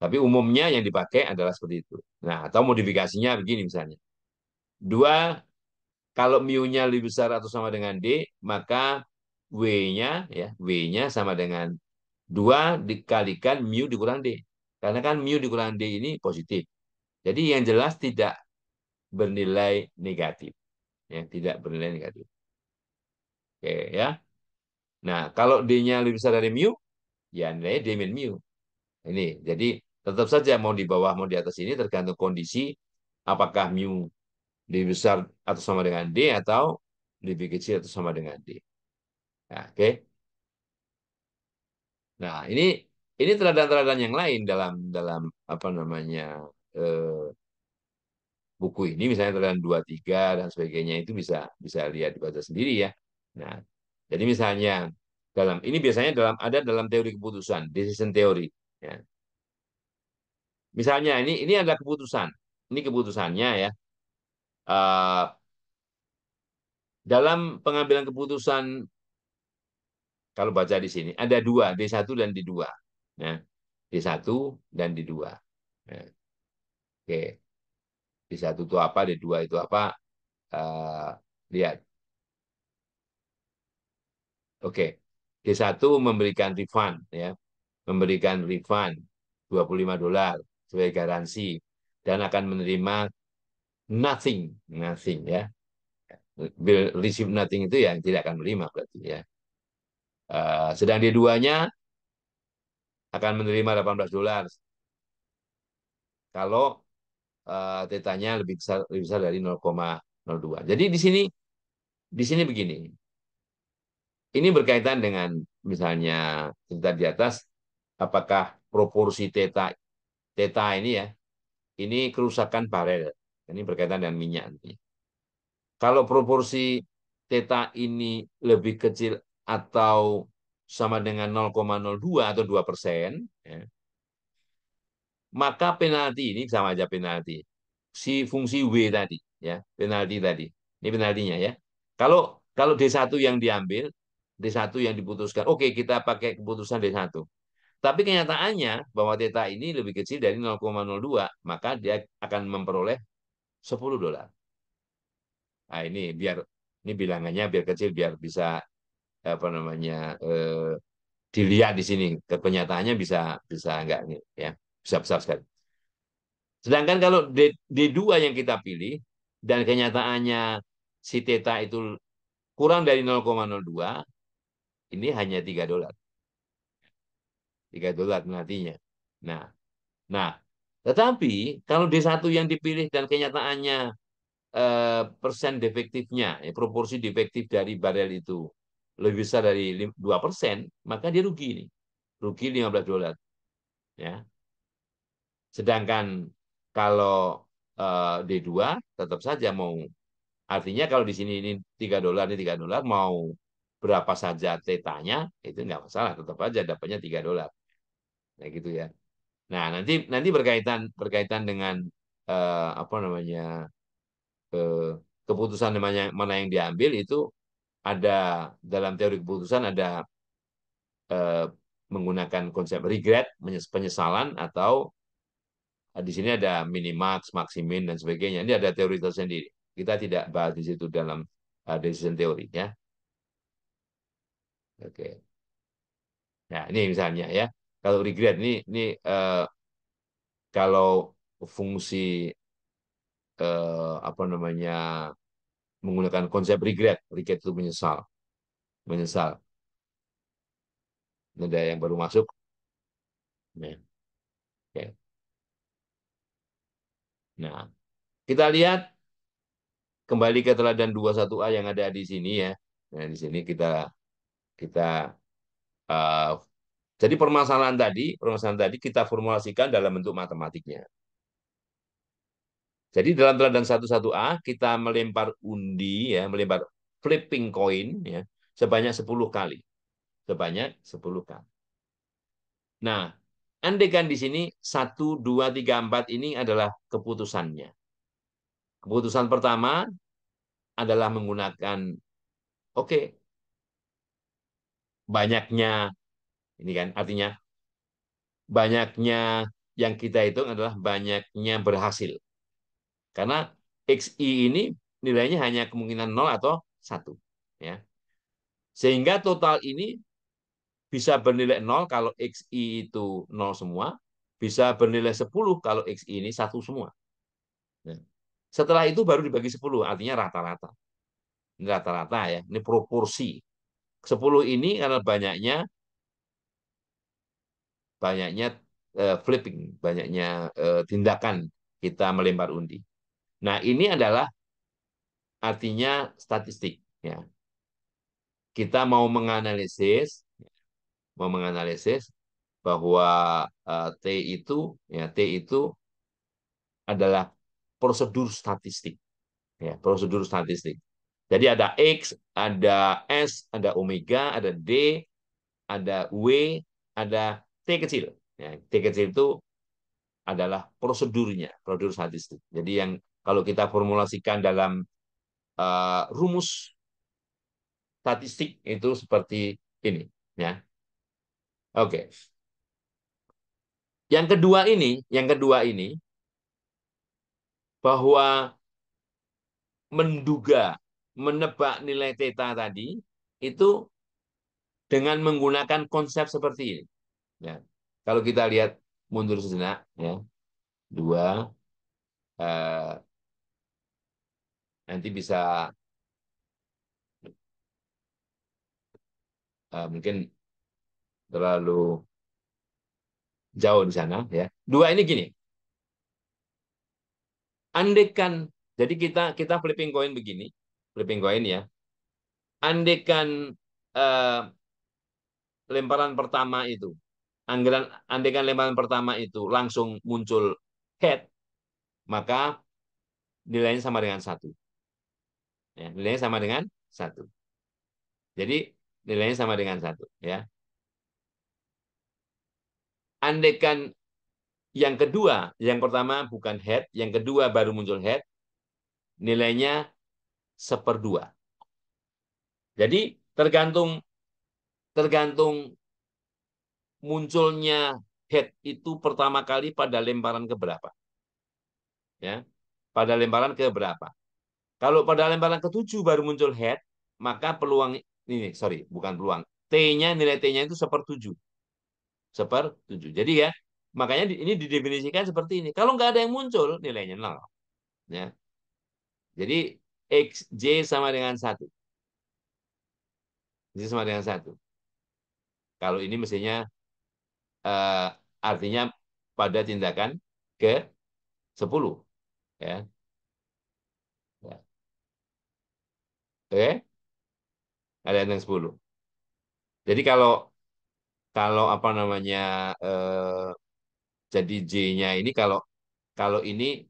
Speaker 1: Tapi umumnya yang dipakai adalah seperti itu. Nah, atau modifikasinya begini misalnya. Dua, kalau mu-nya lebih besar atau sama dengan D, maka W-nya sama dengan 2 dikalikan mu dikurang D. Karena kan mu dikurang D ini positif. Jadi yang jelas tidak bernilai negatif. Ya, tidak bernilai negatif. Oke, ya. Nah, kalau D-nya lebih besar dari mu, ya nilainya D min mu. Ini, jadi tetap saja mau di bawah mau di atas ini tergantung kondisi apakah mu lebih besar atau sama dengan D atau lebih kecil atau sama dengan D. Nah, oke. Nah, ini teladan-teladan yang lain dalam dalam apa namanya eh, buku ini, misalnya teladan 2, 3 dan sebagainya, itu bisa bisa lihat dibaca sendiri ya. Nah, jadi misalnya ini biasanya ada dalam teori keputusan, decision theory. Ya. Misalnya ini ada keputusan, ini keputusannya ya. Eh, dalam pengambilan keputusan, kalau baca di sini ada dua, D1 dan D2. Ya. D1 dan D2. Ya. Oke, D1 itu apa, D2 itu apa? Eh, lihat. Oke. D1 memberikan refund ya, memberikan refund $25 sebagai garansi dan akan menerima nothing ya. Will receive nothing itu ya tidak akan menerima berarti ya. Sedang D2-nya akan menerima $18 kalau tetanya lebih besar dari 0,02. Jadi di sini begini. Ini berkaitan dengan misalnya cerita di atas, apakah proporsi teta ini ya, ini kerusakan barel. Ini berkaitan dengan minyak. Kalau proporsi teta ini lebih kecil atau sama dengan 0,02 atau 2%, ya, maka penalti ini sama aja penalti. Si fungsi W tadi, ya, penalti tadi. Ini penaltinya ya. Kalau kalau D1 yang diambil, D1 yang diputuskan, oke kita pakai keputusan D1. Tapi kenyataannya bahwa theta ini lebih kecil dari 0,02, maka dia akan memperoleh $10. Nah, ini bilangannya biar kecil biar bisa apa namanya dilihat di sini. Kenyataannya bisa bisa enggak nih ya. Bisa besar sekali. Sedangkan kalau D2 yang kita pilih dan kenyataannya si theta itu kurang dari 0,02, ini hanya $3. $3 nantinya. Nah, nah, tetapi kalau D1 yang dipilih dan kenyataannya persen defektifnya, proporsi defektif dari barel itu lebih besar dari 2%, maka dia rugi nih. Rugi $15. Ya. Sedangkan kalau D2 tetap saja mau, artinya kalau di sini ini $3, ini $3, mau berapa saja tetanya itu nggak masalah, tetap aja dapatnya $3. Nah gitu ya. Nah, nanti nanti berkaitan berkaitan dengan apa namanya eh, keputusan mana yang diambil itu ada dalam teori keputusan ada eh, menggunakan konsep regret, penyesalan, atau di sini ada minimax, maximin dan sebagainya. Ini ada teori tersendiri. Kita tidak bahas di situ dalam decision theory ya. Oke. Nah, ini misalnya ya. Kalau regret ini kalau fungsi apa namanya menggunakan konsep regret. Regret itu menyesal, menyesal. Ini ada yang baru masuk. Nah, oke. Nah, kita lihat kembali ke teladan 21A yang ada di sini ya. Nah, di sini kita uh, jadi permasalahan tadi kita formulasikan dalam bentuk matematiknya. Jadi dalam teladan 11A kita melempar undi ya, melempar flipping coin ya sebanyak 10 kali. Sebanyak 10 kali. Nah, andaikan di sini 1, 2, 3, 4 ini adalah keputusannya. Keputusan pertama adalah menggunakan oke, okay, banyaknya ini kan artinya banyaknya yang kita hitung adalah banyaknya berhasil. Karena XI ini nilainya hanya kemungkinan 0 atau 1. Ya. Sehingga total ini bisa bernilai 0 kalau XI itu 0 semua, bisa bernilai 10 kalau XI ini 1 semua. Nah, setelah itu baru dibagi 10, artinya rata-rata. Ini rata-rata ya, ini proporsi. 10 ini karena banyaknya flipping, banyaknya tindakan kita melempar undi. Nah, ini adalah artinya statistik ya. Kita mau menganalisis bahwa T itu T itu adalah prosedur statistik ya, prosedur statistik. Jadi ada X, ada S, ada omega, ada D, ada W, ada T kecil. Ya, T kecil itu adalah prosedurnya, prosedur statistik. Jadi yang kalau kita formulasikan dalam rumus statistik itu seperti ini, ya. Oke. Yang kedua ini bahwa menebak nilai theta tadi itu dengan menggunakan konsep seperti ini. Ya. Kalau kita lihat mundur sejenak, ya, dua, eh, nanti bisa mungkin terlalu jauh di sana, ya. Dua ini gini, andaikan, jadi kita kita flipping coin begini, flipping coin ya, andaikan eh, lemparan pertama itu, andaikan lemparan pertama itu langsung muncul head, maka nilainya sama dengan 1. Ya, nilainya sama dengan 1. Jadi nilainya sama dengan 1. Ya. Andaikan yang kedua, yang pertama bukan head, yang kedua baru muncul head, nilainya 1/2. Jadi tergantung tergantung munculnya head itu pertama kali pada lemparan ke berapa. Ya. Pada lemparan ke berapa. Kalau pada lemparan ke-7 baru muncul head, maka peluang ini, sorry, bukan peluang. T-nya, nilai T-nya itu 1/7. 1/7. Jadi ya, makanya ini didefinisikan seperti ini. Kalau nggak ada yang muncul, nilainya 0. Ya. Jadi XJ sama dengan 1. J sama dengan 1. Kalau ini mestinya eh, artinya pada tindakan ke 10. Ya. Ya. Oke, ada yang 10. Jadi kalau kalau apa namanya jadi J-nya ini kalau kalau ini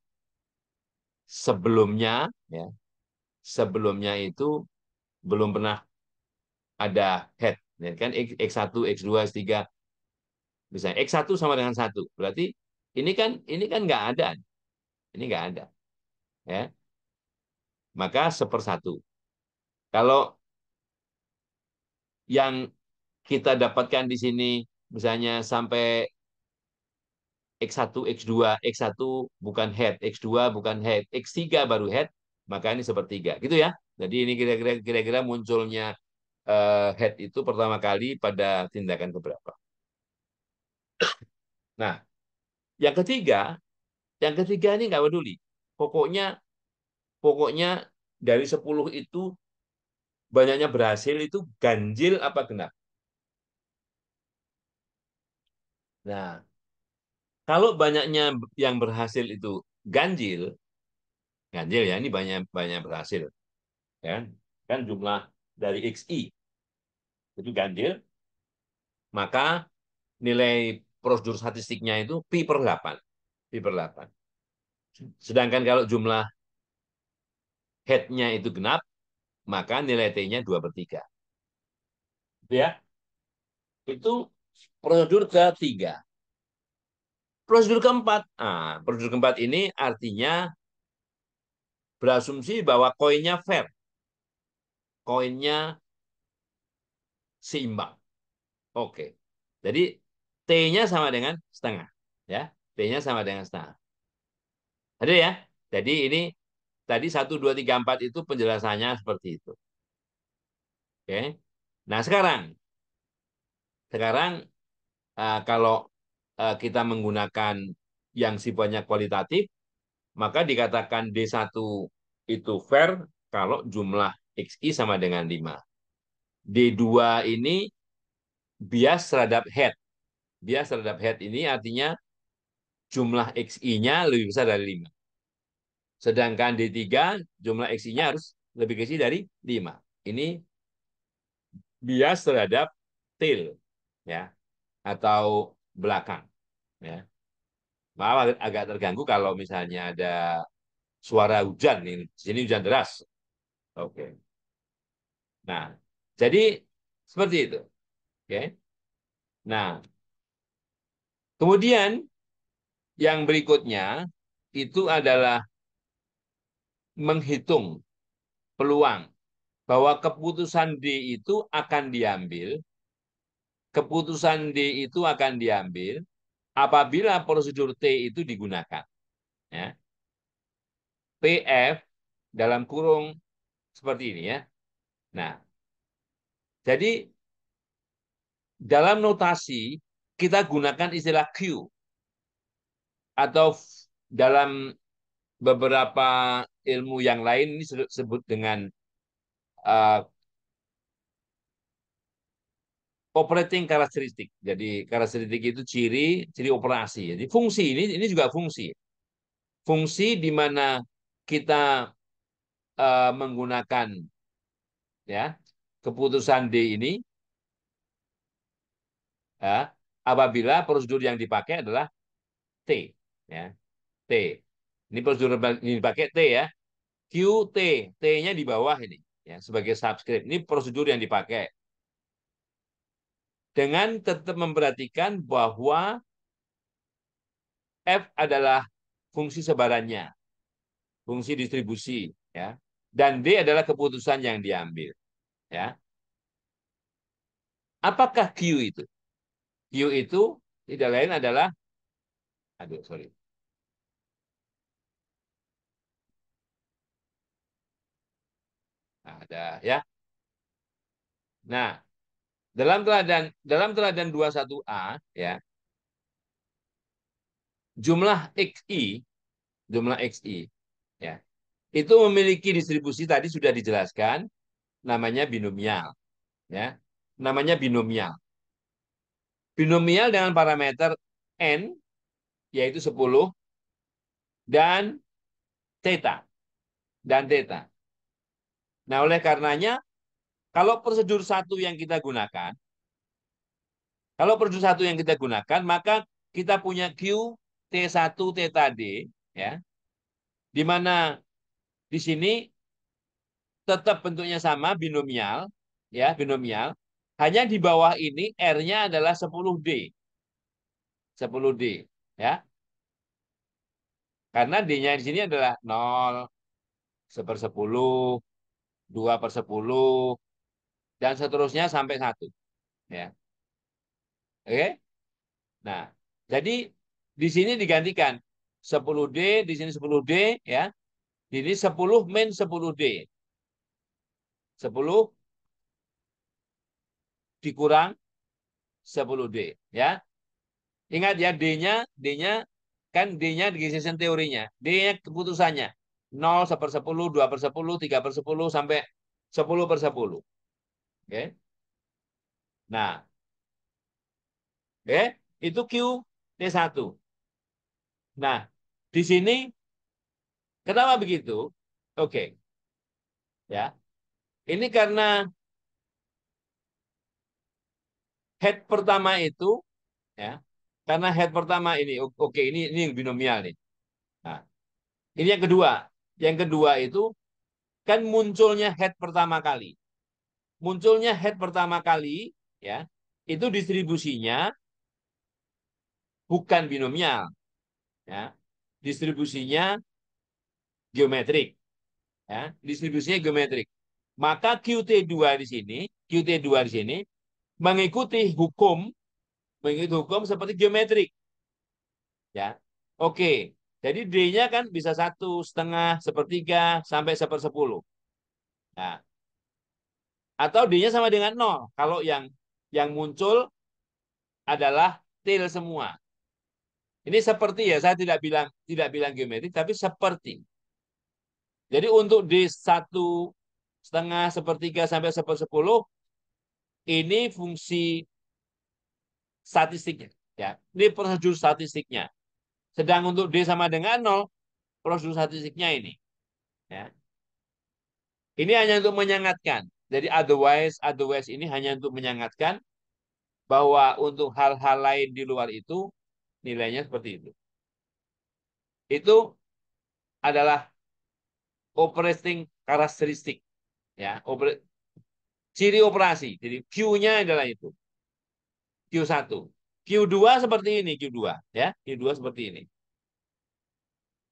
Speaker 1: sebelumnya ya, sebelumnya itu belum pernah ada head. Ya, kan X1, X2, X3 misalnya X1 sama dengan 1. Berarti ini kan nggak ada. Ini nggak ada, ya. Maka 1/1. Kalau yang kita dapatkan di sini misalnya sampai X1, X2, X1 bukan head, X2 bukan head, X3 baru head, maka ini 1/3. Gitu ya. Jadi ini kira-kira munculnya head itu pertama kali pada tindakan keberapa. Nah, yang ketiga, ini nggak peduli. Pokoknya pokoknya dari 10 itu banyaknya berhasil itu ganjil apa genap. Nah, kalau banyaknya yang berhasil itu ganjil, Ganjil ya, ini banyak banyak berhasil. Kan? Kan jumlah dari XI itu ganjil, maka nilai prosedur statistiknya itu pi per 8. Pi per 8. Sedangkan kalau jumlah head-nya itu genap, maka nilai T-nya 2/3. Ya, itu prosedur ketiga. Prosedur keempat ini artinya berasumsi bahwa koinnya fair, koinnya seimbang. Oke. Jadi T-nya sama dengan setengah. Ya, T-nya sama dengan setengah. Ada ya? Jadi ini tadi 1, 2, 3, 4 itu penjelasannya seperti itu. Oke. Nah, sekarang kalau kita menggunakan yang sifatnya kualitatif, maka dikatakan D1 itu fair kalau jumlah XI sama dengan 5. D2 ini bias terhadap head. Bias terhadap head ini artinya jumlah XI-nya lebih besar dari 5. Sedangkan D3 jumlah XI-nya harus lebih kecil dari 5. Ini bias terhadap tail ya atau belakang ya. Maaf agak terganggu kalau misalnya ada suara hujan ini. Di sini hujan deras. Oke. Nah, jadi seperti itu. Oke. Nah, kemudian yang berikutnya itu adalah menghitung peluang bahwa keputusan D itu akan diambil apabila prosedur T itu digunakan. Ya. PF dalam kurung seperti ini ya. Nah, jadi dalam notasi kita gunakan istilah Q atau dalam beberapa ilmu yang lain ini disebut dengan uh, operating karakteristik. Jadi karakteristik itu ciri operasi. Jadi fungsi ini juga fungsi. Fungsi di mana kita menggunakan ya keputusan D ini ya, apabila prosedur yang dipakai adalah T ya. T. Ini prosedur yang dipakai T ya. QT, T-nya di bawah ini ya sebagai subscript. Ini prosedur yang dipakai dengan tetap memperhatikan bahwa F adalah fungsi sebarannya, fungsi distribusi ya. Dan D adalah keputusan yang diambil ya. Apakah Q itu? Q itu tidak lain adalah aduh sorry. Nah, ada ya. Nah, dalam teladan 21A ya, jumlah XI ya. Itu memiliki distribusi tadi sudah dijelaskan namanya binomial ya. Namanya binomial. Binomial dengan parameter n yaitu 10 dan theta Nah, oleh karenanya kalau prosedur satu yang kita gunakan, maka kita punya Q T1 theta D ya. Di mana di sini tetap bentuknya sama binomial ya, binomial. Hanya di bawah ini R-nya adalah 10D. 10D ya. Karena D-nya di sini adalah 0, 1/10, 2/10 dan seterusnya sampai 1 ya. Oke? Nah, jadi di sini digantikan 10D, di sini 10D ya. Ini 10 min 10D. 10 dikurang 10D ya. Ingat ya D-nya kan D-nya di decision teorinya. D-nya keputusannya 0, 1/10, 2/10, 3/10 sampai 10/10. Oke. Nah, oke, itu Q T1. Nah, di sini Kenapa begitu? Oke, ya. Ini karena head pertama itu, ya, karena head pertama ini, oke, ini yang binomial nih. Nah, ini yang kedua. Yang kedua itu kan munculnya head pertama kali. Munculnya head pertama kali, ya, itu distribusinya bukan binomial, ya. Distribusinya geometrik, ya. Distribusinya geometrik. Maka QT2 di sini, QT2 di sini mengikuti hukum seperti geometrik, ya. Oke, jadi D-nya kan bisa 1,5, sepertiga, sampai 1/10. Nah, atau D-nya sama dengan 0 kalau yang muncul adalah tail semua. Ini seperti, ya, saya tidak bilang geometrik, tapi seperti. Jadi untuk D 1,5, sepertiga, sampai 1/10, ini fungsi statistiknya. Ya, ini prosedur statistiknya. Sedang untuk D sama dengan 0, prosedur statistiknya ini. Ya. Ini hanya untuk menyangatkan. Jadi otherwise ini hanya untuk menyangatkan bahwa untuk hal-hal lain di luar itu nilainya seperti itu. Itu adalah operating karakteristik, ya, ciri operasi. Jadi Q-nya adalah itu. Q1. Q2 seperti ini, Q2, ya. Q2 seperti ini.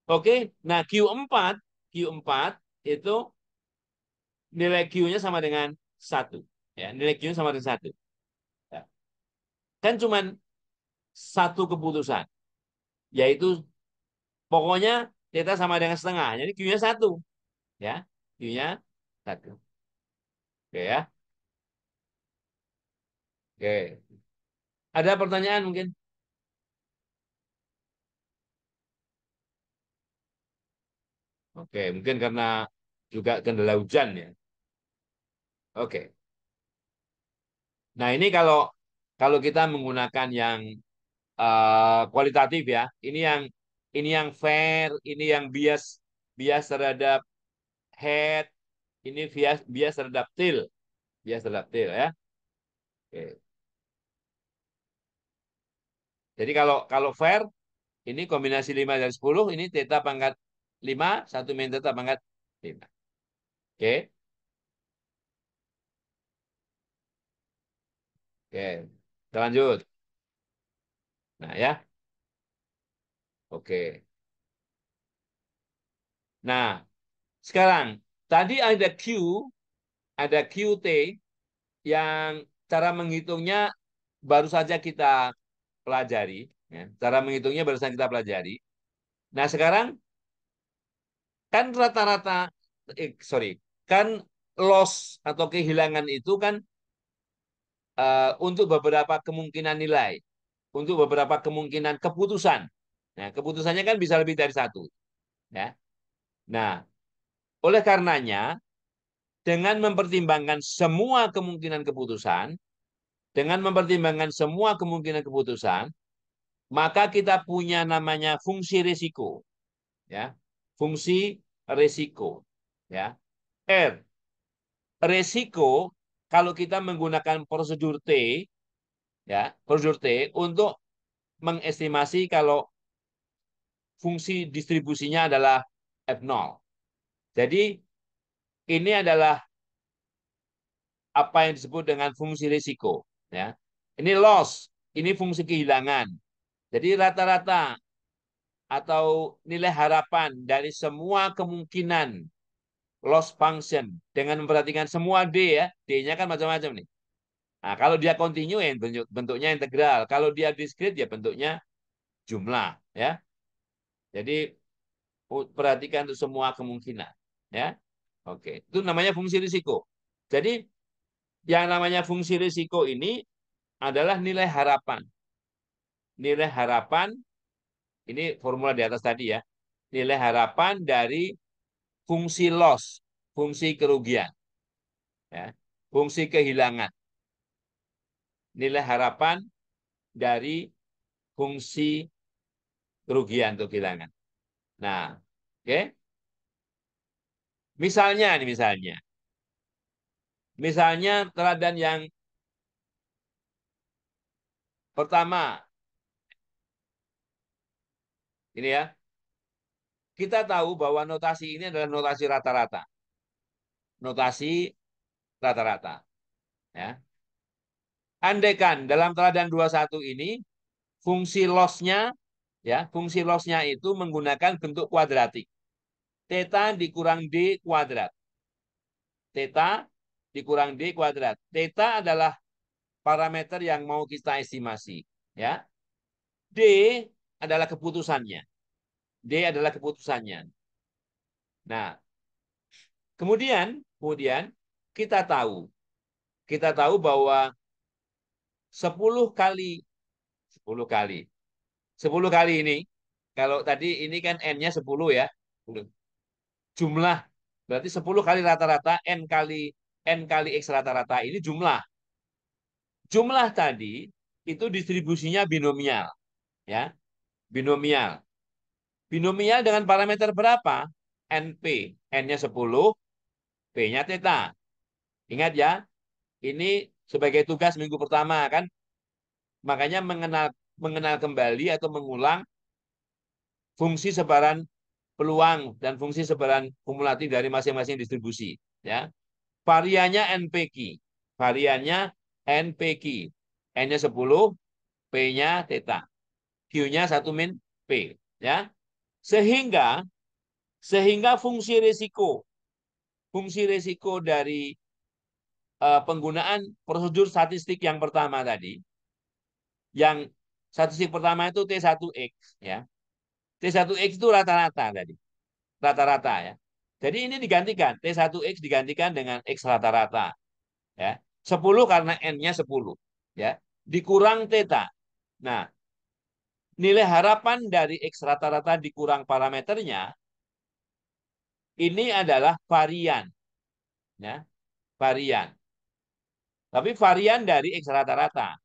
Speaker 1: Oke, nah Q4 itu nilai Q-nya sama dengan 1. Ya, nilai Q-nya sama dengan 1. Ya. Kan cuma satu keputusan, yaitu pokoknya theta sama dengan setengah. Jadi Q-nya 1. Ya, Q-nya 1. Oke, ya. Oke. Ada pertanyaan mungkin? Oke, mungkin karena juga kendala hujan, ya. Oke. Nah, ini kalau kalau kita menggunakan yang kualitatif, ya. Ini yang fair, ini yang bias bias terhadap head, ini bias bias terhadap tail, bias terhadap tail, ya. Oke. Jadi kalau kalau fair ini kombinasi 5 dan 10, ini theta pangkat 5, 1 min theta pangkat 5. Oke. Oke. Kita lanjut. Nah, ya. Oke. Nah, sekarang tadi ada QT yang cara menghitungnya baru saja kita pelajari, ya. Cara menghitungnya baru saja kita pelajari. Nah, sekarang kan rata-rata, sorry, kan loss atau kehilangan itu kan untuk beberapa kemungkinan nilai, untuk beberapa kemungkinan keputusan. Nah, keputusannya kan bisa lebih dari satu, ya. Nah, oleh karenanya, dengan mempertimbangkan semua kemungkinan keputusan, dengan mempertimbangkan semua kemungkinan keputusan, maka kita punya namanya fungsi risiko, ya. Fungsi risiko, ya. R. Risiko kalau kita menggunakan prosedur T, ya, prosedur T untuk mengestimasi kalau fungsi distribusinya adalah F0. Jadi ini adalah apa yang disebut dengan fungsi risiko, ya. Ini loss, ini fungsi kehilangan. Jadi rata-rata atau nilai harapan dari semua kemungkinan loss function dengan memperhatikan semua D, ya. D-nya kan macam-macam nih. Nah, kalau dia continue ya bentuknya integral. Kalau dia discrete ya bentuknya jumlah, ya. Jadi perhatikan untuk semua kemungkinan, ya. Oke, itu namanya fungsi risiko. Jadi yang namanya fungsi risiko ini adalah nilai harapan. Nilai harapan ini formula di atas tadi, ya. Nilai harapan dari fungsi loss, fungsi kerugian, ya. Fungsi kehilangan. Nilai harapan dari fungsi kerugian atau kehilangan. Nah, oke. Misalnya, nih misalnya teladan yang pertama, ini ya, kita tahu bahwa notasi ini adalah notasi rata-rata, notasi rata-rata, ya. Andaikan dalam teladan 21 ini fungsi lossnya, ya, fungsi lossnya itu menggunakan bentuk kuadratik. Theta dikurang D kuadrat. Theta dikurang D kuadrat. Theta adalah parameter yang mau kita estimasi, ya. D adalah keputusannya. D adalah keputusannya. Nah, kemudian kita tahu bahwa 10 kali 10 kali 10 kali ini, kalau tadi ini kan N-nya 10 ya. Jumlah berarti 10 kali rata-rata N kali X rata-rata ini jumlah. Jumlah tadi itu distribusinya binomial, ya. Binomial. Binomial dengan parameter berapa? NP. N-nya 10, P-nya theta. Ingat ya, ini sebagai tugas minggu pertama kan, makanya mengenal mengenal kembali atau mengulang fungsi sebaran peluang dan fungsi sebaran kumulatif dari masing-masing distribusi, ya. Variannya NPQ. Variannya NPQ. N-nya 10, P-nya theta. Q-nya 1 min P, ya. Sehingga sehingga fungsi resiko dari penggunaan prosedur statistik yang pertama tadi, yang statistik pertama itu T1X, ya. T1X itu rata-rata tadi. Rata-rata, ya. Jadi ini digantikan, T1X digantikan dengan X rata-rata, ya. 10 karena N-nya 10, ya. Dikurang theta. Nah, nilai harapan dari X rata-rata dikurang parameternya ini adalah varian, ya. Varian. Tapi varian dari X rata-rata.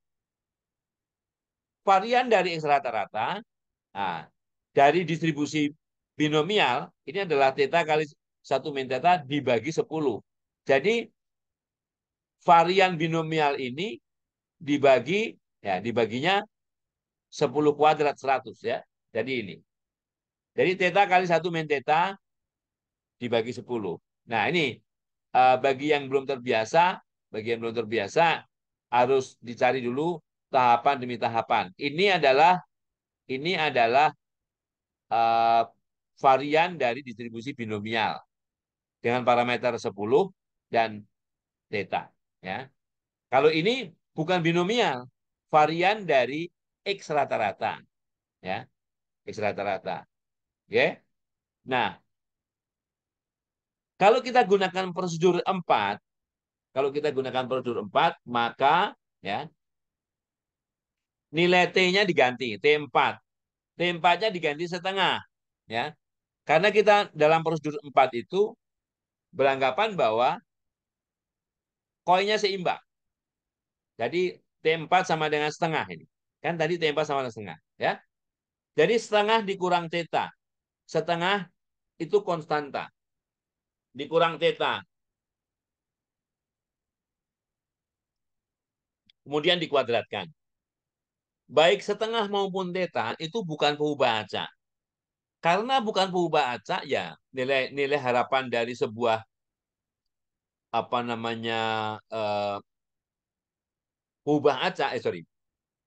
Speaker 1: Varian dari X rata-rata, nah, dari distribusi binomial, ini adalah theta kali 1 min theta dibagi 10. Jadi, varian binomial ini dibaginya 10 kuadrat 100, ya. Jadi ini. Jadi theta kali 1 min theta dibagi 10. Nah, ini bagi yang belum terbiasa harus dicari dulu tahapan demi tahapan. Ini adalah uh, varian dari distribusi binomial dengan parameter 10 dan theta, ya. Kalau ini bukan binomial, varian dari X rata-rata, ya. X rata-rata. Oke. Nah, kalau kita gunakan prosedur 4, maka, ya, nilai T-nya diganti, T4. T4-nya diganti setengah, ya. Karena kita dalam prosedur 4 itu beranggapan bahwa koinnya seimbang. Jadi T4 sama dengan setengah ini. Kan tadi T4 sama dengan setengah, ya. Jadi setengah dikurang theta. Setengah itu konstanta. Dikurang theta. Kemudian dikuadratkan. Baik setengah maupun theta itu bukan pengubah acak. Karena bukan pengubah acak, ya nilai harapan dari sebuah apa namanya pengubah acak,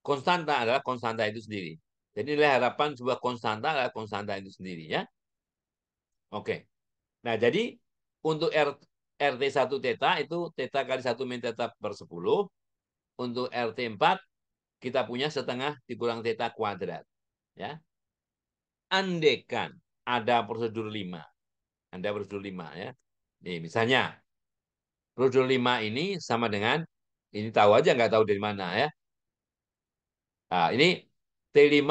Speaker 1: konstanta adalah konstanta itu sendiri. Jadi nilai harapan sebuah konstanta adalah konstanta itu sendiri, ya. Oke. Nah, jadi untuk RT1 theta itu theta kali 1 min theta per 10. Untuk RT4 kita punya setengah dikurang theta kuadrat, ya. Andekan ada prosedur 5. Ada prosedur 5, ya. Nih, misalnya prosedur 5 ini sama dengan ini, tahu aja nggak tahu dari mana, ya. Nah, ini T5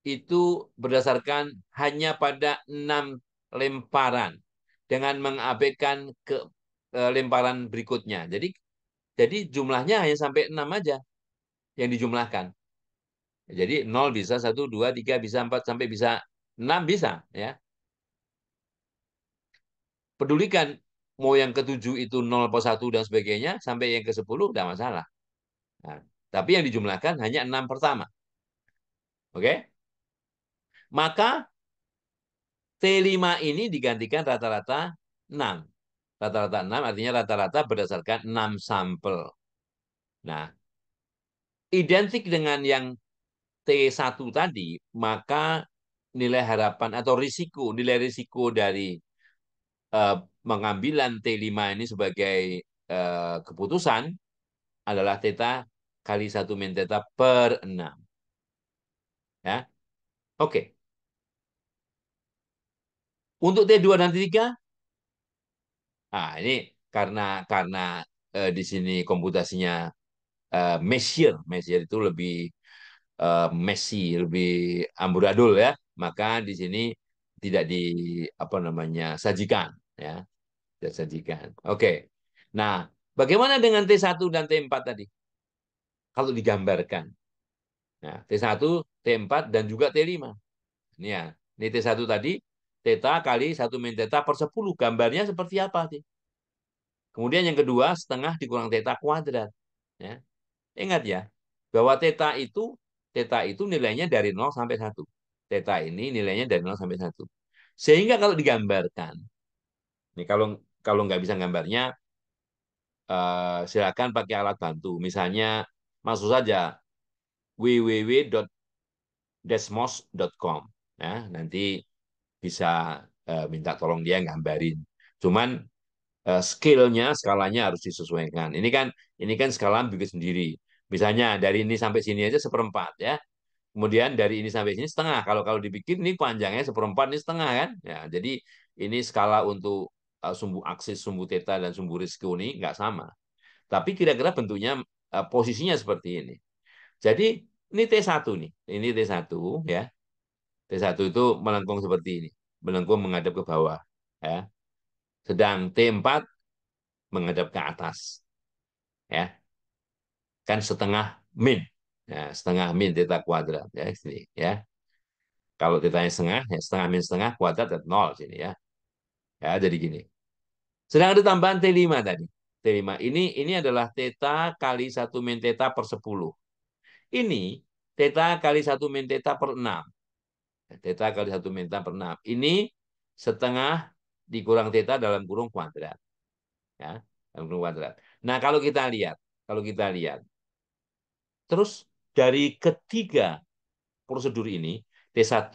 Speaker 1: itu berdasarkan hanya pada 6 lemparan dengan mengabaikan ke lemparan berikutnya. Jadi jumlahnya hanya sampai 6 aja yang dijumlahkan. Jadi 0 bisa, 1, 2, 3 bisa, 4 sampai bisa 6 bisa, ya. pedulikan mau yang ke-7 itu 0 per 1 dan sebagainya, sampai yang ke-10 tidak masalah. Nah, tapi yang dijumlahkan hanya 6 pertama. Oke? Maka T5 ini digantikan rata-rata 6. Rata-rata 6 artinya rata-rata berdasarkan 6 sampel. Nah, identik dengan yang T1 tadi, maka nilai harapan atau nilai risiko dari eh, pengambilan T5 ini sebagai keputusan adalah theta kali 1 min theta per 6. Ya. Oke. Untuk T2 dan T3, nah ini karena di sini komputasinya Messier itu lebih messy, lebih amburadul ya, maka di sini tidak di apa namanya sajikan ya, tidak sajikan. Oke. Nah, bagaimana dengan T1 dan T4 tadi? Kalau digambarkan. Nah, T1, T4 dan juga T5. Ini ya, ini T1 tadi theta kali 1 min theta per 10. Gambarnya seperti apa sih? Kemudian yang kedua, setengah dikurang theta kuadrat. Ya. Ingat ya, bahwa theta itu nilainya dari 0 sampai 1. Theta ini nilainya dari 0 sampai 1. Sehingga kalau digambarkan, nih kalau nggak bisa gambarnya, silakan pakai alat bantu. Misalnya, masuk saja www.desmos.com. Nah, nanti bisa minta tolong dia gambarin. Cuman skillnya, skalanya harus disesuaikan. Ini kan skala bikin sendiri. Misalnya dari ini sampai sini aja seperempat ya. Kemudian dari ini sampai sini setengah. Kalau kalau dibikin ini panjangnya seperempat, ini setengah kan. Ya, jadi ini skala untuk sumbu aksis, sumbu theta dan sumbu risiko ini nggak sama. Tapi kira-kira bentuknya posisinya seperti ini. Jadi ini T1 nih. Ini T1 ya. T1 itu melengkung seperti ini. Melengkung menghadap ke bawah ya. Sedang T4 menghadap ke atas ya. Kan setengah min. Ya, setengah min theta kuadrat ya sini ya. Kalau theta setengah, ya setengah min setengah kuadrat dan 0 sini ya. Ya, jadi gini. Sedang ada tambahan T5 tadi. T5 ini adalah theta kali 1 min theta per 10. Ini theta kali 1 min theta per 6. Theta kali 1 min theta per 6. Ini setengah dikurang theta dalam kurung kuadrat. Ya, dalam kurung kuadrat. Nah, kalau kita lihat, terus dari ketiga prosedur ini, T1,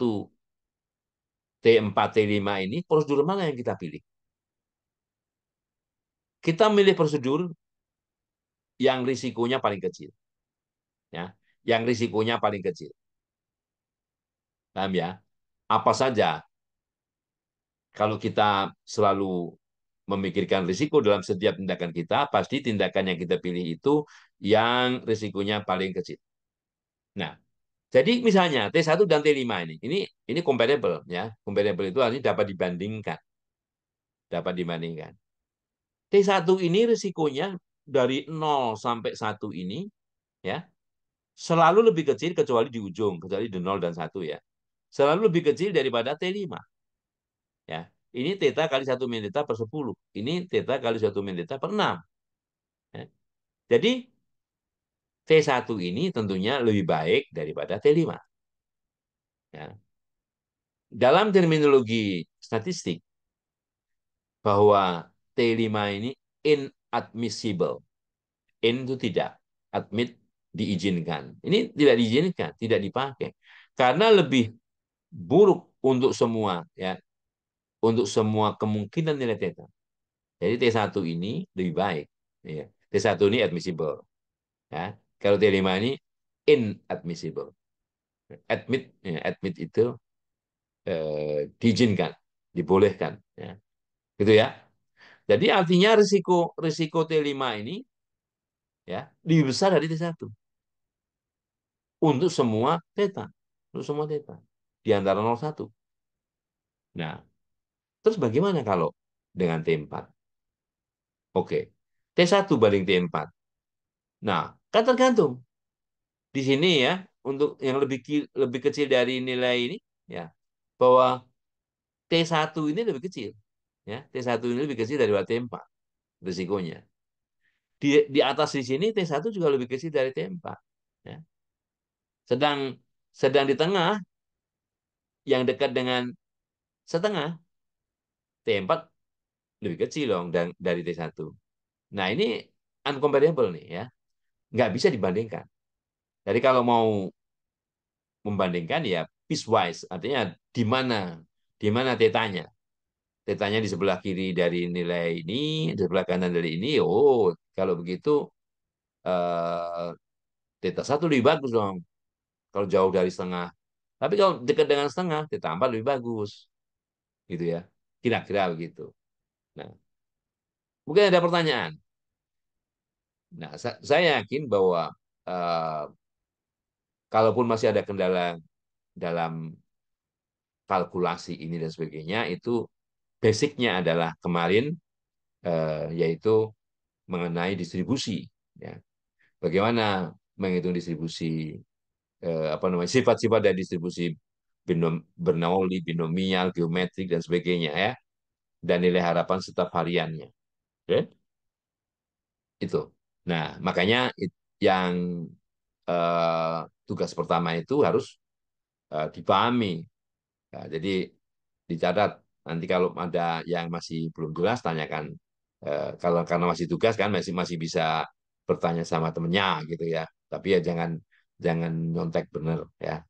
Speaker 1: T4, T5 ini, prosedur mana yang kita pilih? Kita milih prosedur yang risikonya paling kecil. Ya, yang risikonya paling kecil. Paham ya? Apa saja kalau kita selalu memikirkan risiko dalam setiap tindakan kita, pasti tindakan yang kita pilih itu yang risikonya paling kecil. Nah, jadi misalnya T1 dan T5 ini comparable ya. Comparable itu artinya dapat dibandingkan. T1 ini risikonya dari 0 sampai 1 ini ya selalu lebih kecil kecuali di ujung, kecuali di 0 dan 1 ya. Selalu lebih kecil daripada T5 ya. Ini theta kali 1 min theta per 10. Ini theta kali 1 min theta per 6 ya. Jadi T1 ini tentunya lebih baik daripada T5 ya. Dalam terminologi statistik bahwa T5 ini inadmissible. In itu tidak, admit diizinkan. Ini tidak diizinkan, tidak dipakai. Karena lebih buruk untuk semua ya, untuk semua kemungkinan nilai theta. Jadi T1 ini lebih baik ya. T1 ini admissible ya. Kalau T5 ini inadmissible. Admit itu diizinkan, dibolehkan ya. Gitu ya. Jadi artinya risiko risiko T5 ini ya lebih besar dari T1 untuk semua theta. Untuk semua theta di antara 0 1. Nah, terus bagaimana kalau dengan T4? Oke. T1 banding T4. Nah, kan tergantung. Di sini ya, untuk yang lebih kecil dari nilai ini ya, bahwa T1 ini lebih kecil. Ya, T1 ini lebih kecil dari T4 risikonya. Di atas di sini T1 juga lebih kecil dari T4. Ya. Sedang sedang di tengah yang dekat dengan setengah T4 lebih kecil dong dari T1. Nah, ini uncomparable nih ya. Nggak bisa dibandingkan. Jadi kalau mau membandingkan ya piecewise, artinya di mana tetanya. Tetanya di sebelah kiri dari nilai ini, di sebelah kanan dari ini. Oh, kalau begitu eh, teta satu lebih bagus dong. Kalau jauh dari setengah. Tapi kalau dekat dengan setengah, teta 4 lebih bagus. Gitu ya. Kira-kira begitu. Nah, mungkin ada pertanyaan. Nah, saya yakin bahwa eh, kalaupun masih ada kendala dalam kalkulasi ini dan sebagainya, itu basicnya adalah kemarin yaitu mengenai distribusi. Ya. Bagaimana menghitung distribusi apa namanya sifat-sifat dari distribusi Bernoulli, binomial, geometrik dan sebagainya ya, dan nilai harapan serta variannya. Oke? Itu. Nah, makanya yang tugas pertama itu harus dipahami. Nah, jadi dicatat. Nanti kalau ada yang masih belum jelas, tanyakan. Kalau karena masih tugas kan masih masih bisa bertanya sama temennya gitu ya. Tapi ya jangan jangan nyontek bener ya.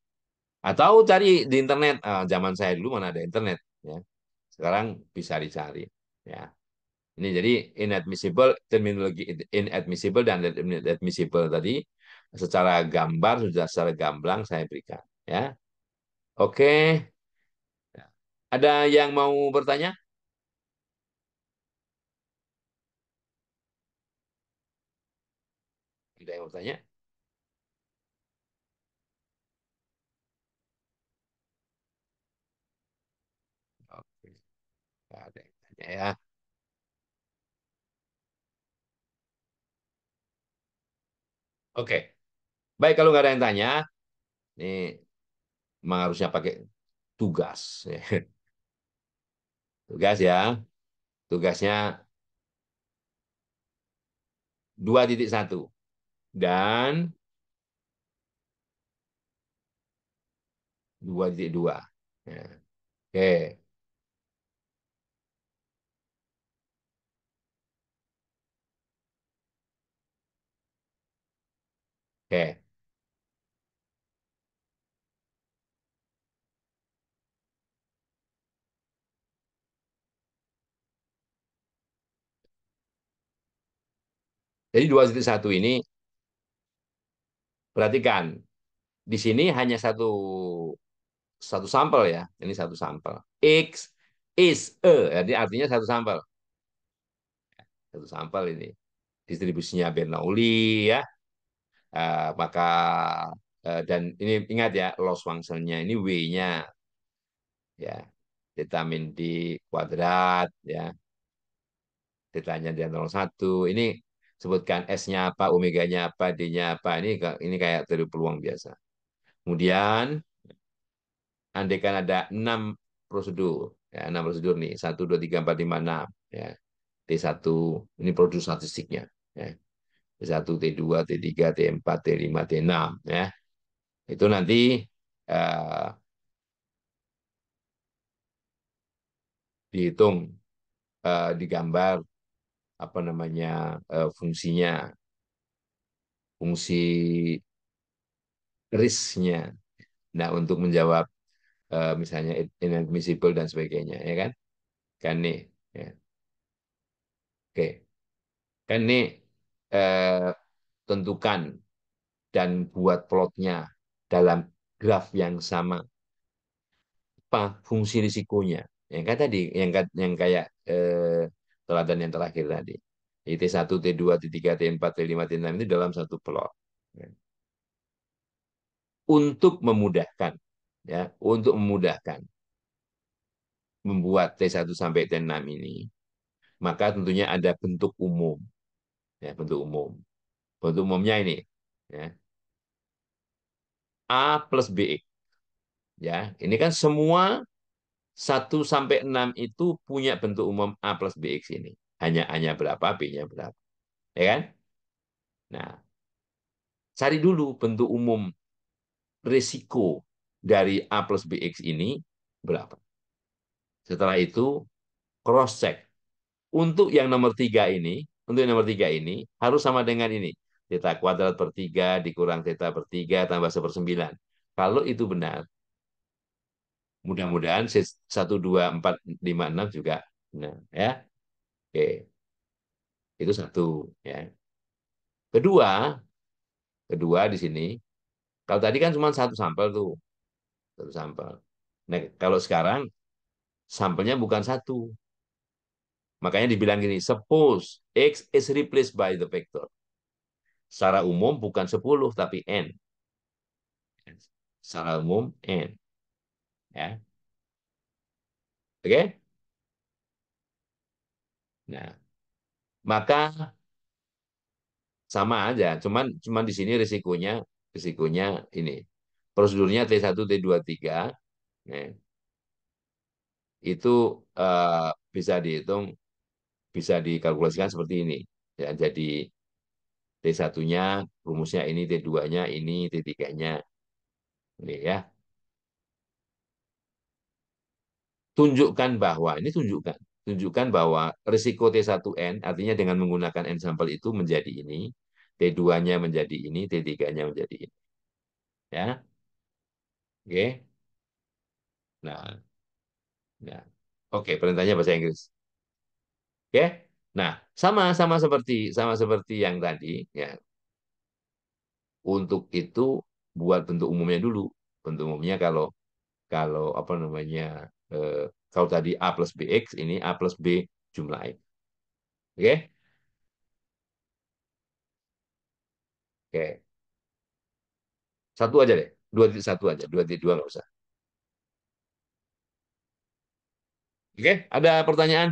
Speaker 1: Atau cari di internet. Zaman saya dulu mana ada internet ya. Sekarang bisa dicari ya. Ini jadi inadmissible, terminologi inadmissible dan admissible tadi secara gambar sudah secara gamblang saya berikan ya. Oke, ada yang mau bertanya? Ada yang mau bertanya? Oke, nggak ada yang tanya ya. Oke, baik kalau nggak ada yang tanya, ini memang harusnya pakai tugas. Tugas ya, tugasnya 2.1 dan 2.2. Ya. Oke, oke. Jadi 2.1 ini perhatikan, di sini hanya satu satu sampel ya. Ini satu sampel. X is a, jadi artinya satu sampel. Satu sampel ini. Distribusinya Bernoulli ya. Maka dan ini ingat ya, loss function-nya ini W-nya ya. Vitamin D kuadrat ya. Tetanya dia 01. Ini sebutkan S-nya apa, omeganya apa, D-nya apa. Ini kayak teori peluang biasa. Kemudian andaikan ada 6 prosedur, ya, 6 prosedur nih, 1, 2, 3, 4, 5, 6, ya. T1, ini produk statistiknya, ya. T1, T2, T3, T4, T5, T6, ya. Itu nanti eh, dihitung, digambar apa namanya fungsinya, fungsi risknya. Nah, untuk menjawab misalnya inadmissible dan sebagainya, ya kan? Kan nih, ya. Oke, kan nih eh, tentukan dan buat plotnya dalam graf yang sama apa fungsi risikonya yang kayak tadi yang kayak teladan yang terakhir tadi. Jadi T1, T2, T3, T4, T5, T6 itu dalam satu plot. Ya. Untuk memudahkan ya, untuk memudahkan membuat T1 sampai T6 ini, maka tentunya ada bentuk umum ya, bentuk umum. Bentuk umumnya ini ya, A plus BX ya. Ini kan semua 1 sampai 6 itu punya bentuk umum A plus BX ini. Hanya berapa, B-nya berapa. Ya kan? Nah, cari dulu bentuk umum risiko dari A plus BX ini berapa. Setelah itu, cross-check. Untuk yang nomor tiga ini harus sama dengan ini. Theta kuadrat per 3 dikurang theta per 3 tambah 1/9. Kalau itu benar, mudah-mudahan 1, 2, 4, 5, 6 juga benar. Ya, oke. Itu satu. Ya. Kedua, kedua di sini, kalau tadi kan cuma satu sampel tuh, satu sampel. Nah, kalau sekarang sampelnya bukan satu. Makanya dibilang gini, suppose X is replaced by the vector. Secara umum bukan 10 tapi N. Secara umum N. Ya. Oke? Nah, maka sama aja, cuman di sini risikonya ini. Prosedurnya T1, T2, T3 ya, itu bisa dihitung, bisa dikalkulasikan seperti ini. Ya, jadi T1-nya rumusnya ini, T2-nya ini, T3-nya ini ya. Tunjukkan bahwa risiko T1N artinya dengan menggunakan N sampel itu menjadi ini, T2-nya menjadi ini, T3-nya menjadi ini. Ya, oke. Nah, nah. Oke, perintahnya bahasa Inggris. Oke. Nah, sama seperti yang tadi ya. Untuk itu buat bentuk umumnya dulu. Bentuk umumnya kalau kalau apa namanya kalau tadi A plus BX ini A plus B jumlah X. Oke? Oke. Satu aja deh. Satu aja. Dua nggak usah. Oke? Ada pertanyaan?